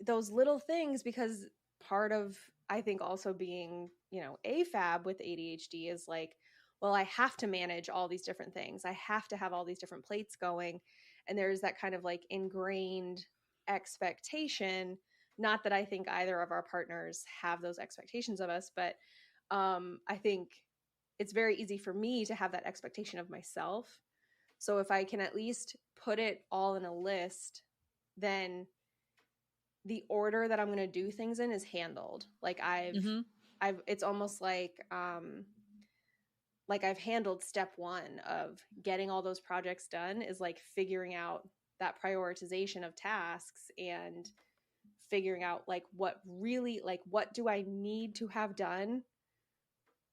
those little things, because part of, I think, also being, AFAB with ADHD is like, well, I have to manage all these different things. I have to have all these different plates going. And there's that kind of like ingrained expectation. Not that I think either of our partners have those expectations of us, but I think it's very easy for me to have that expectation of myself. So if I can at least put it all in a list, then the order that I'm going to do things in is handled. Like it's almost like I've handled step one of getting all those projects done, is like figuring out that prioritization of tasks and figuring out like what do I need to have done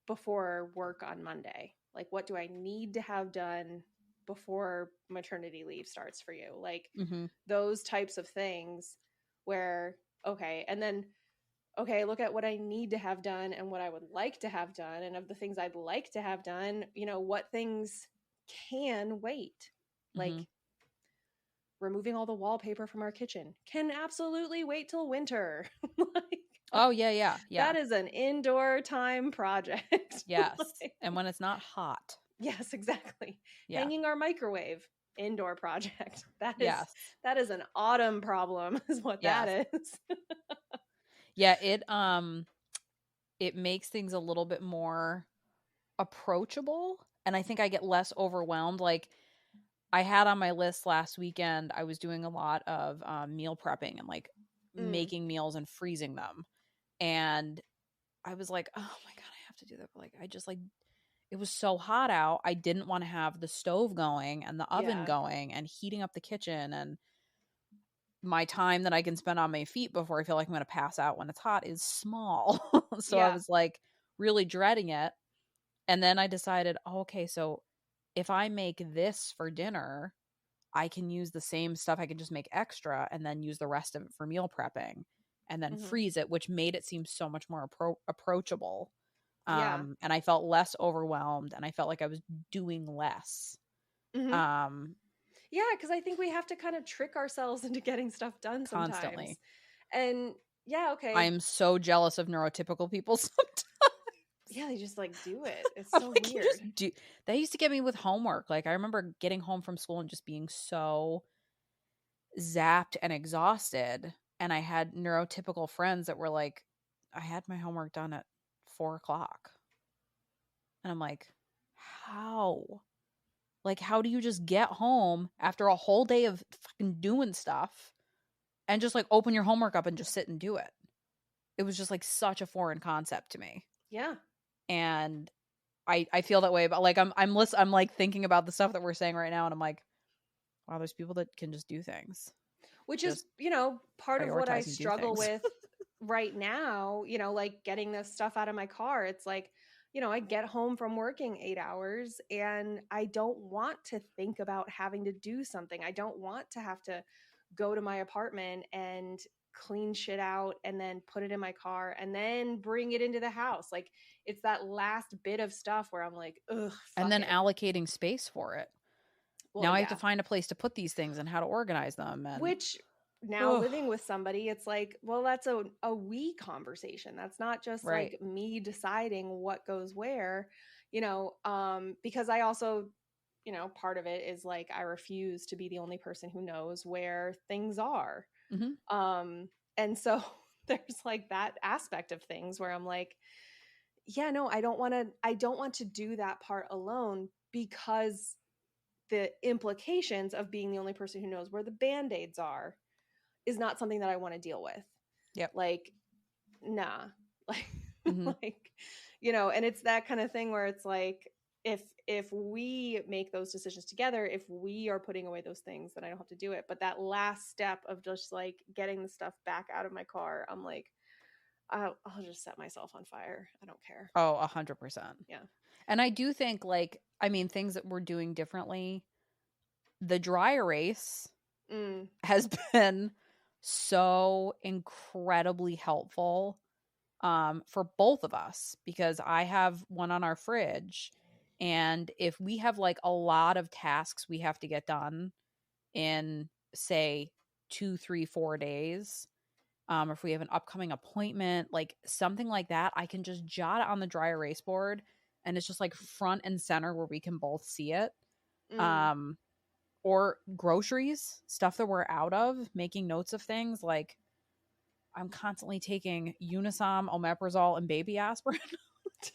before work on Monday? Like, what do I need to have done before maternity leave starts for you? Like those types of things where, okay, and then, okay, look at what I need to have done and what I would like to have done. And of the things I'd like to have done, what things can wait? Like removing all the wallpaper from our kitchen can absolutely wait till winter. Like, oh, yeah. That is an indoor time project. Yes. Like, and when it's not hot. Yes, exactly. Yeah. Hanging our microwave, indoor project. That is an autumn problem is what that is. Yeah, it makes things a little bit more approachable, and I think I get less overwhelmed. Like, I had on my list last weekend, I was doing a lot of meal prepping and like making meals and freezing them. And I was like, oh my God, I have to do that. But like, I just like, it was so hot out. I didn't want to have the stove going and the oven going and heating up the kitchen. And my time that I can spend on my feet before I feel like I'm going to pass out when it's hot is small. So I was like really dreading it. And then I decided, oh, okay, so if I make this for dinner, I can use the same stuff. I can just make extra and then use the rest of it for meal prepping and then freeze it, which made it seem so much more approachable. And I felt less overwhelmed and I felt like I was doing less. Yeah, because I think we have to kind of trick ourselves into getting stuff done constantly. And okay. I am so jealous of neurotypical people sometimes. Yeah, they just like do it. It's so like, weird. They used to get me with homework. Like, I remember getting home from school and just being so zapped and exhausted. And I had neurotypical friends that were like, I had my homework done at 4:00. And I'm like, how? Like, how do you just get home after a whole day of fucking doing stuff and just like open your homework up and just sit and do it? It was just like such a foreign concept to me. Yeah. And I feel that way, but like I'm like thinking about the stuff that we're saying right now, and I'm like, wow, there's people that can just do things. Which is, part of what I struggle with right now, like getting this stuff out of my car. It's like, I get home from working 8 hours and I don't want to think about having to do something. I don't want to have to go to my apartment and clean shit out and then put it in my car and then bring it into the house. Like, it's that last bit of stuff where I'm like, ugh. And then allocating space for it. Well, now I have to find a place to put these things and how to organize them. And which now living with somebody, it's like, well, that's a we conversation. That's not just like me deciding what goes where, because I also, part of it is like, I refuse to be the only person who knows where things are. And so there's like that aspect of things where I'm like, yeah, no, I don't want to do that part alone, because the implications of being the only person who knows where the Band-Aids are is not something that I want to deal with. Yep. Like, nah. Like, like, and it's that kind of thing where it's like, if we make those decisions together, if we are putting away those things, then I don't have to do it. But that last step of just like getting the stuff back out of my car, I'm like, I'll just set myself on fire. I don't care. Oh, 100%. Yeah. And I do think, like, I mean, things that we're doing differently, the dry erase has been so incredibly helpful for both of us, because I have one on our fridge, and if we have like a lot of tasks we have to get done in, say, 2, 3, 4 days, if we have an upcoming appointment, like something like that, I can just jot it on the dry erase board, and it's just like front and center where we can both see it. Or groceries, stuff that we're out of, making notes of things. Like, I'm constantly taking Unisom, omeprazole, and baby aspirin.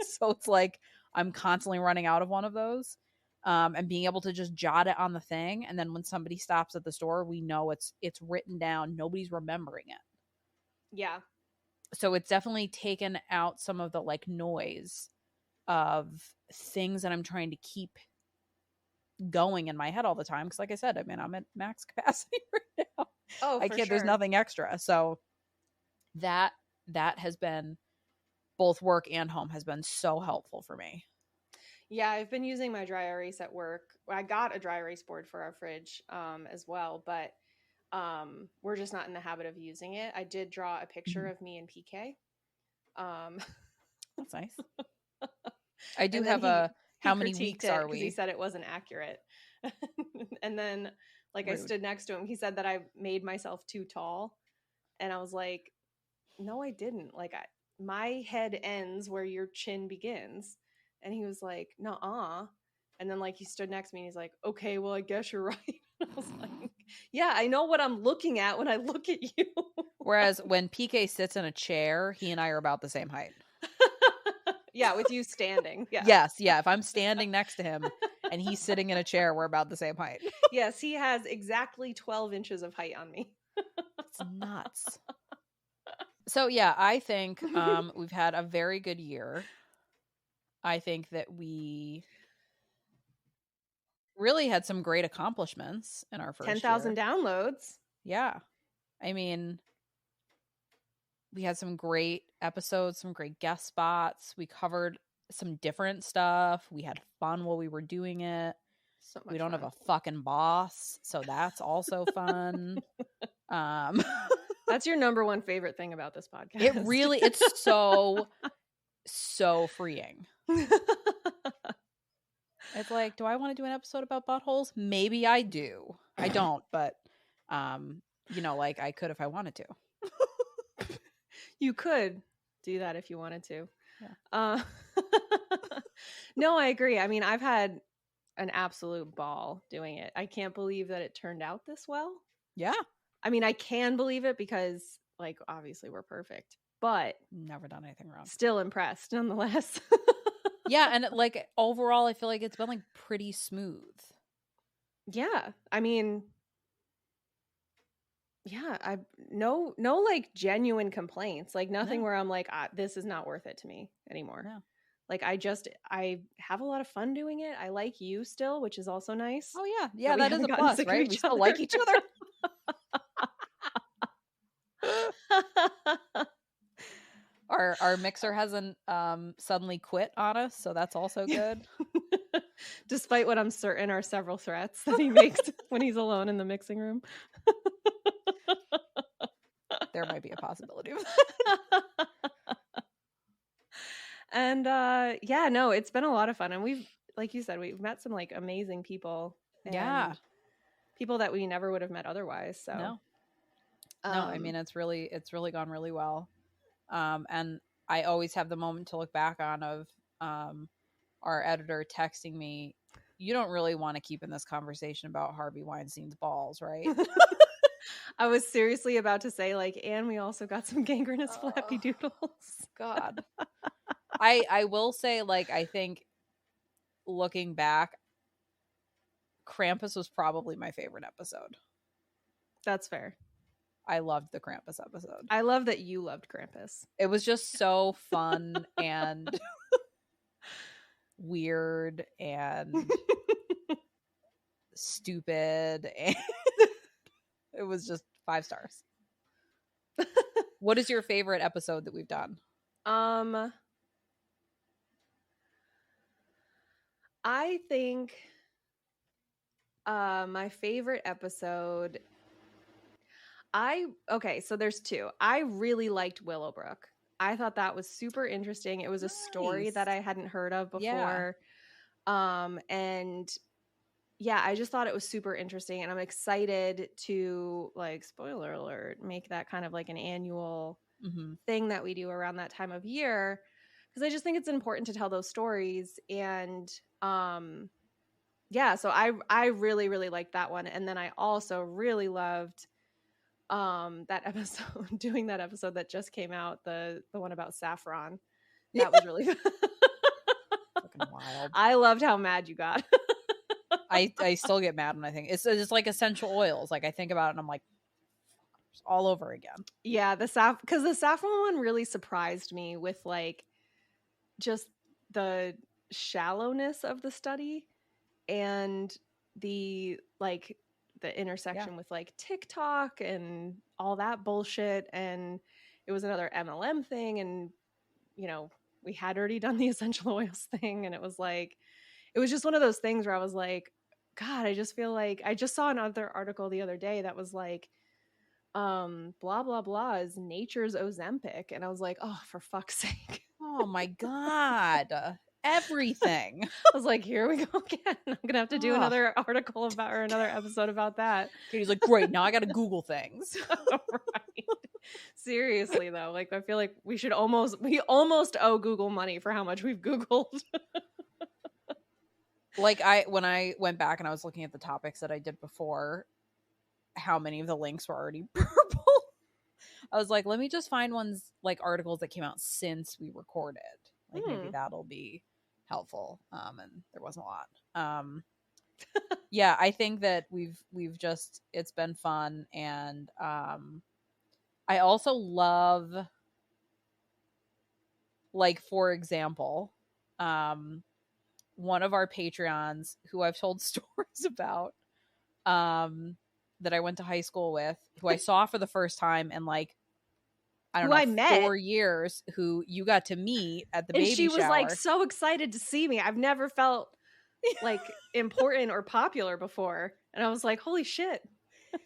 So it's like I'm constantly running out of one of those. And being able to just jot it on the thing, and then when somebody stops at the store, we know it's written down. Nobody's remembering it. Yeah. So it's definitely taken out some of the like noise of things that I'm trying to keep going in my head all the time, because like I said, I mean, I'm at max capacity right now. Oh, I can't, there's nothing extra. So that has been, both work and home has been so helpful for me. Yeah, I've been using my dry erase at work. I got a dry erase board for our fridge as well, but we're just not in the habit of using it. I did draw a picture of me and PK. That's nice. I do have how many weeks are we? He said it wasn't accurate. And then like rude. I stood next to him. He said that I made myself too tall. And I was like, no, I didn't. Like, my head ends where your chin begins. And he was like, nuh-uh. And then like he stood next to me and he's like, okay, well, I guess you're right. I was like, yeah, I know what I'm looking at when I look at you. Whereas when PK sits in a chair, he and I are about the same height. Yeah, with you standing. Yeah. Yes, yeah. If I'm standing next to him and he's sitting in a chair, we're about the same height. Yes, he has exactly 12 inches of height on me. It's nuts. So yeah, I think we've had a very good year. I think that we really had some great accomplishments in our first 10,000 downloads. Yeah. I mean, we had some great episodes, some great guest spots. We covered some different stuff. We had fun while we were doing it. So much we don't fun. have a fucking boss, so that's also fun. That's your number one favorite thing about this podcast. It really, it's so freeing. It's like, do I want to do an episode about buttholes? Maybe I do. I don't, but like I could if I wanted to. You could do that if you wanted to. Yeah. No, I agree. I mean, I've had an absolute ball doing it. I can't believe that it turned out this well. Yeah. I mean, I can believe it because, like, obviously we're perfect, but never done anything wrong. Still impressed nonetheless. Yeah, and like overall I feel like it's been like pretty smooth. Yeah. I mean, yeah, no like genuine complaints. Like nothing where I'm like, this is not worth it to me anymore. No. Like I have a lot of fun doing it. I like you still, which is also nice. Oh yeah. Yeah, that is a plus, right? We still like each other. Our mixer hasn't suddenly quit on us, so that's also good. Despite what I'm certain are several threats that he makes when he's alone in the mixing room. There might be a possibility of that. And yeah, no, it's been a lot of fun. And we've, like you said, we've met some like amazing people. And people that we never would have met otherwise. So no, I mean, it's really gone really well. And I always have the moment to look back on of our editor texting me, you don't really want to keep in this conversation about Harvey Weinstein's balls, right? I was seriously about to say, like, and we also got some gangrenous flappy doodles. God. I will say, like, I think looking back, Krampus was probably my favorite episode. That's fair. I loved the Krampus episode. I love that you loved Krampus. It was just so fun and weird and stupid, and it was just 5 stars. What is your favorite episode that we've done? I think my favorite episode, so there's 2. I really liked Willowbrook. I thought that was super interesting. It was a story that I hadn't heard of before. Yeah. And yeah, I just thought it was super interesting, and I'm excited to, like, spoiler alert, make that kind of like an annual thing that we do around that time of year, because I just think it's important to tell those stories. And yeah, so I really, really liked that one. And then I also really loved that episode, doing that episode that just came out, the one about saffron. That was really fucking wild. I loved how mad you got. I still get mad when I think it's like essential oils. Like I think about it and I'm like, all over again. Yeah, because the saffron one really surprised me with like just the shallowness of the study and the intersection with like TikTok and all that bullshit. And it was another MLM thing, and we had already done the essential oils thing, and it was just one of those things where I was like, God, I just feel like I just saw another article the other day that was like, blah blah blah is nature's Ozempic, and I was like, oh, for fuck's sake. Oh my God. Everything. I was like, here we go again. I'm gonna have to do another article about, or another episode about that. Katie's like, great, now I gotta Google things. Right. Seriously though, like I feel like we almost owe Google money for how much we've Googled. Like when I went back and I was looking at the topics that I did before, how many of the links were already purple. I was like, let me just find ones like articles that came out since we recorded. Like maybe that'll be helpful. And there wasn't a lot. Yeah, I think that we've just, it's been fun. And I also love, like, for example, one of our Patreons who I've told stories about, that I went to high school with, who I saw for the first time in like, I don't know, I met 4 years, who you got to meet at the baby shower. And she was like so excited to see me. I've never felt like important or popular before. And I was like, holy shit.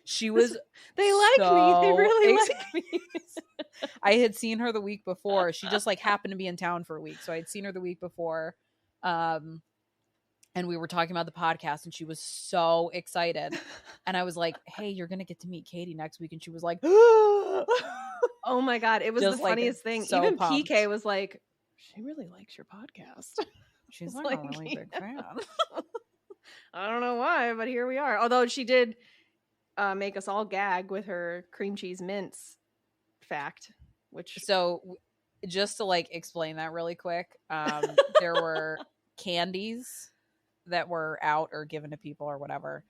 She was they like me. They really like me. I had seen her the week before. She just like happened to be in town for a week. So I had seen her the week before. And we were talking about the podcast, and she was so excited. And I was like, hey, you're going to get to meet Katie next week. And she was like, oh my God. It was just the funniest thing. So even pumped. PK was like, she really likes your podcast. She's like a really big fan. I don't know why, but here we are. Although she did make us all gag with her cream cheese mints fact, which... So just to like explain that really quick, there were candies that were out or given to people or whatever,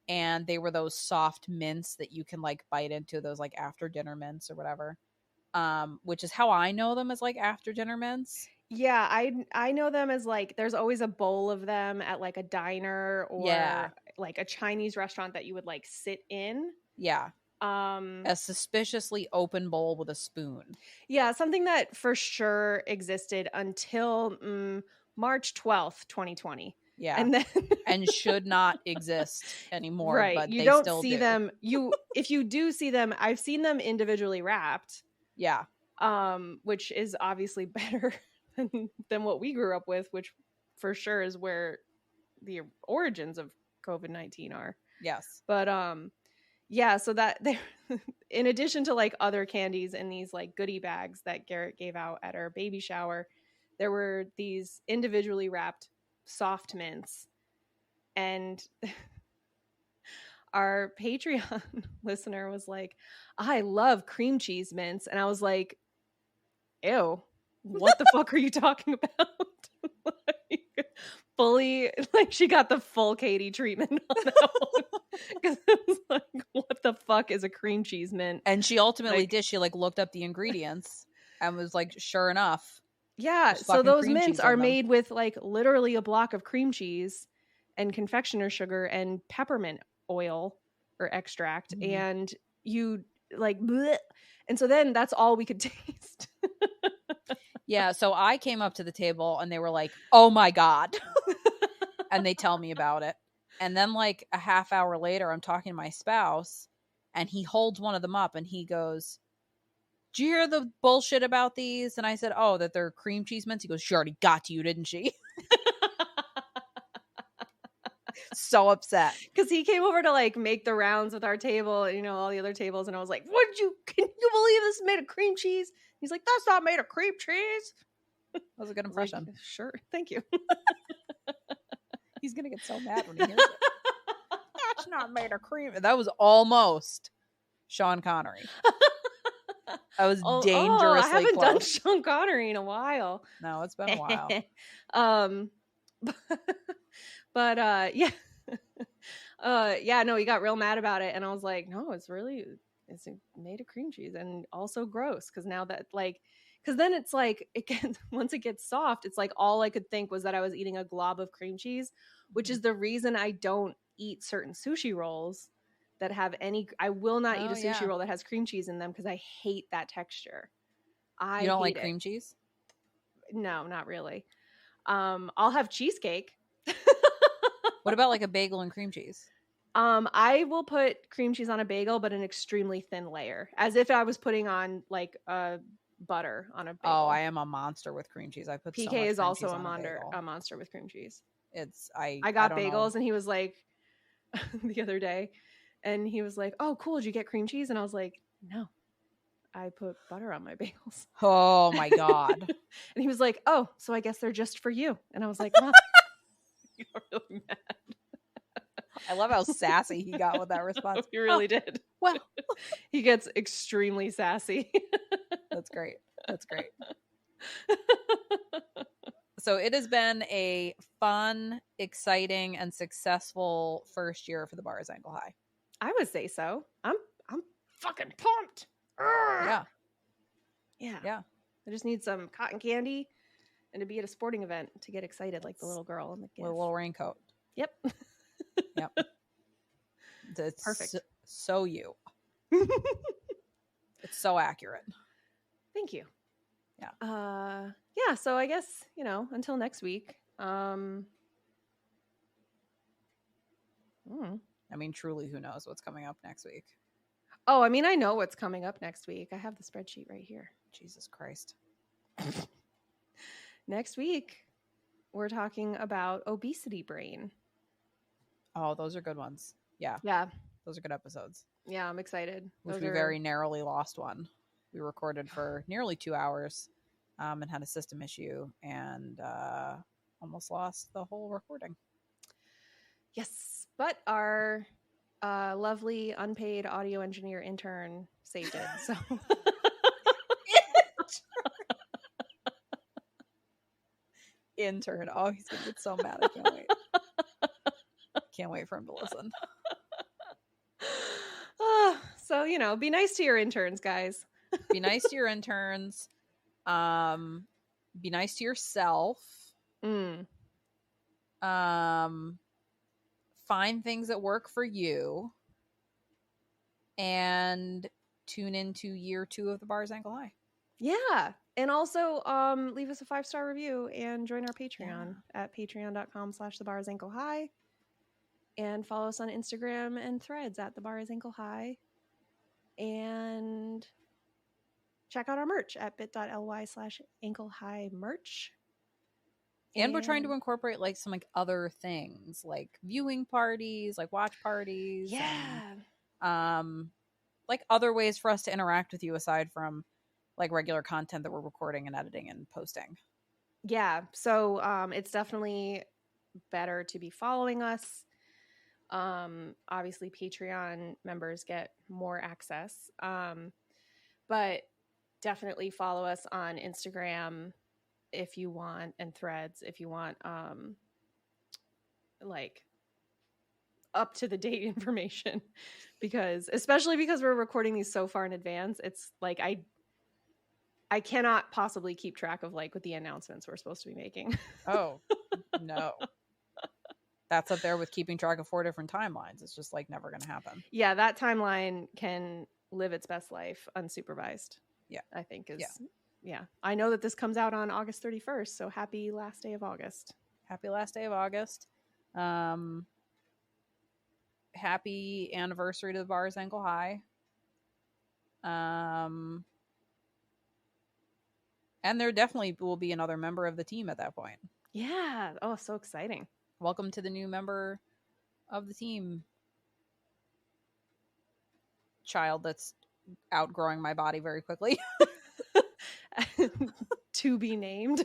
and they were those soft mints that you can like bite into, those like after dinner mints or whatever, which is how I know them, as like after dinner mints. Yeah, I know them as like, there's always a bowl of them at like a diner or like a Chinese restaurant that you would like sit in. Yeah. A suspiciously open bowl with a spoon. Yeah, something that for sure existed until March 12th, 2020. Yeah. And then and should not exist anymore. Right. But you they don't still see do. them. If you do see them, I've seen them individually wrapped. Yeah. Which is obviously better than what we grew up with, which for sure is where the origins of COVID-19 are. Yes. But yeah, so that they, in addition to like other candies in these like goodie bags that Garrett gave out at our baby shower, there were these individually wrapped soft mints. And our Patreon listener was like, I love cream cheese mints. And I was like, ew, what the fuck are you talking about? Like, fully, like, she got the full Katie treatment on that one. Because it was like, what the fuck is a cream cheese mint? And she ultimately did. She like looked up the ingredients and was like, sure enough. Yeah, so those mints are made with like literally a block of cream cheese and confectioner sugar and peppermint oil or extract, and you like bleh. And so then that's all we could taste. Yeah, so I came up to the table and they were like, oh my God. And they tell me about it. And then like a half hour later, I'm talking to my spouse and he holds one of them up and he goes, do you hear the bullshit about these? And I said, oh, that they're cream cheese mints. He goes, she already got to you, didn't she? So upset. Because he came over to like make the rounds with our table, you know, all the other tables. And I was like, can you believe this is made of cream cheese? He's like, that's not made of cream cheese. That was a good impression. Like, sure. Thank you. He's going to get so mad when he hears it. That's not made of cream. That was almost Sean Connery. I was dangerously I haven't close. done Sean Connery in a while. No, it's been a while. But yeah. Yeah, no, he got real mad about it. And I was like, no, it's made of cream cheese and also gross. Cause now that like, cause then it's like, once it gets soft, it's like all I could think was that I was eating a glob of cream cheese, which is the reason I don't eat certain sushi rolls that have I will not eat a sushi roll that has cream cheese in them because I hate that texture. You don't like cream cheese? No, not really. I'll have cheesecake. What about like a bagel and cream cheese? I will put cream cheese on a bagel, but an extremely thin layer, as if I was putting on like butter on a bagel. Oh, I am a monster with cream cheese. I put PK so much is cream also cheese a on monster with cream cheese. I got bagels, and he was like, the other day, and he was like, "Oh, cool! Did you get cream cheese?" And I was like, "No, I put butter on my bagels." Oh my God! And he was like, "Oh, so I guess they're just for you." And I was like, "Huh." You're really mad. I love how sassy he got with that response. He really did. Well, he gets extremely sassy. That's great. So it has been a fun, exciting, and successful first year for the Bars Ankle High. I would say so. I'm fucking pumped. Yeah. I just need some cotton candy and to be at a sporting event to get excited like the little girl in the GIF. With a little raincoat. Yep. It's perfect. So you. It's so accurate. Thank you. Yeah. Yeah, so I guess, until next week. I mean, truly, who knows what's coming up next week? Oh, I mean, I know what's coming up next week. I have the spreadsheet right here. Jesus Christ. Next week, we're talking about obesity brain. Oh, those are good ones. Yeah. Yeah. Those are good episodes. Yeah, I'm excited. Which we very narrowly lost one. We recorded for nearly 2 hours and had a system issue and almost lost the whole recording. Yes, but our lovely unpaid audio engineer intern saved it. So intern. Oh, he's gonna get so mad. I can't wait. Can't wait for him to listen. So, be nice to your interns, guys. Be nice to your interns. Be nice to yourself. Find things that work for you. And tune into year 2 of the Bars Ankle High. Yeah. And also leave us a 5-star review and join our Patreon at patreon.com/thebarsanklehigh. And follow us on Instagram and Threads at thebarsanklehigh. And check out our merch at bit.ly/anklehighmerch. And we're trying to incorporate some other things like viewing parties, like watch parties. Yeah. And, other ways for us to interact with you aside from regular content that we're recording and editing and posting. Yeah. So it's definitely better to be following us. Obviously Patreon members get more access. But definitely follow us on Instagram if you want, and Threads if you want up to the date information, especially because we're recording these so far in advance. It's I cannot possibly keep track of what the announcements we're supposed to be making. Oh no. That's up there with keeping track of 4 different timelines. It's just never going to happen. Yeah, that timeline can live its best life unsupervised. Yeah. I think is yeah. I know that this comes out on August 31st, so happy last day of August. Happy last day of August. Happy anniversary to the Bars Ankle High. And there definitely will be another member of the team at that point. Yeah. Oh, so exciting. Welcome to the new member of the team. Child that's outgrowing my body very quickly. To be named.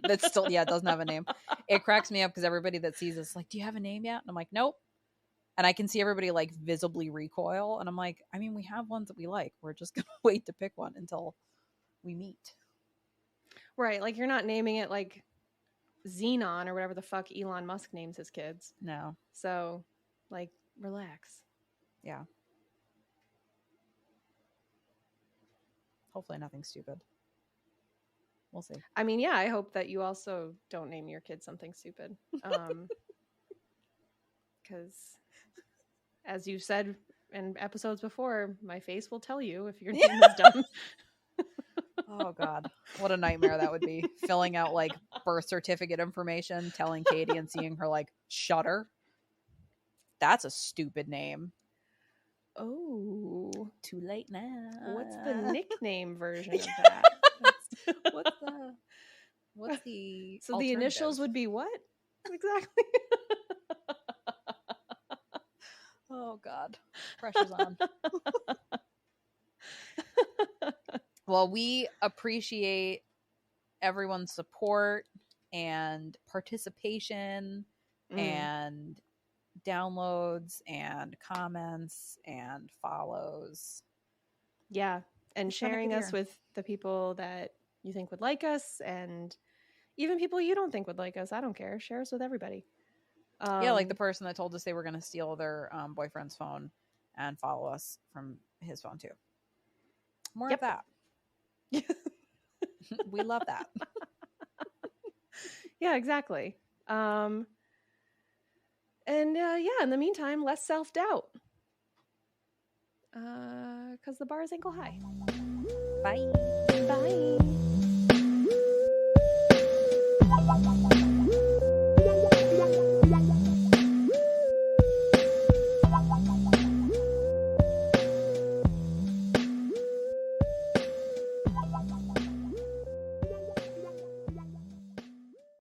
That's still, it doesn't have a name. It cracks me up because everybody that sees us do you have a name yet? And I'm like, nope. And I can see everybody visibly recoil. And I'm like, I mean, we have ones that we like. We're just going to wait to pick one until we meet. Right. You're not naming it Xenon or whatever the fuck Elon Musk names his kids. No. So, relax. Yeah. Hopefully nothing stupid. We'll see. I mean, yeah, I hope that you also don't name your kid something stupid. Because, as you've said in episodes before, my face will tell you if your name is dumb. Oh, God. What a nightmare that would be. Filling out, birth certificate information, telling Katie and seeing her, shudder. That's a stupid name. Oh. Too late now. What's the nickname version of that? What's the So the initials would be what? Exactly. Oh, God. Pressure's on. Well, we appreciate everyone's support and participation and downloads and comments and follows. Yeah. And sharing us with the people that you think would like us, and even people you don't think would like us. I don't care. Share us with everybody. Yeah, like the person that told us they were going to steal their boyfriend's phone and follow us from his phone too. More of that. We love that. Yeah, exactly. And in the meantime, less self-doubt. Because the bar is ankle high. Bye. Bye.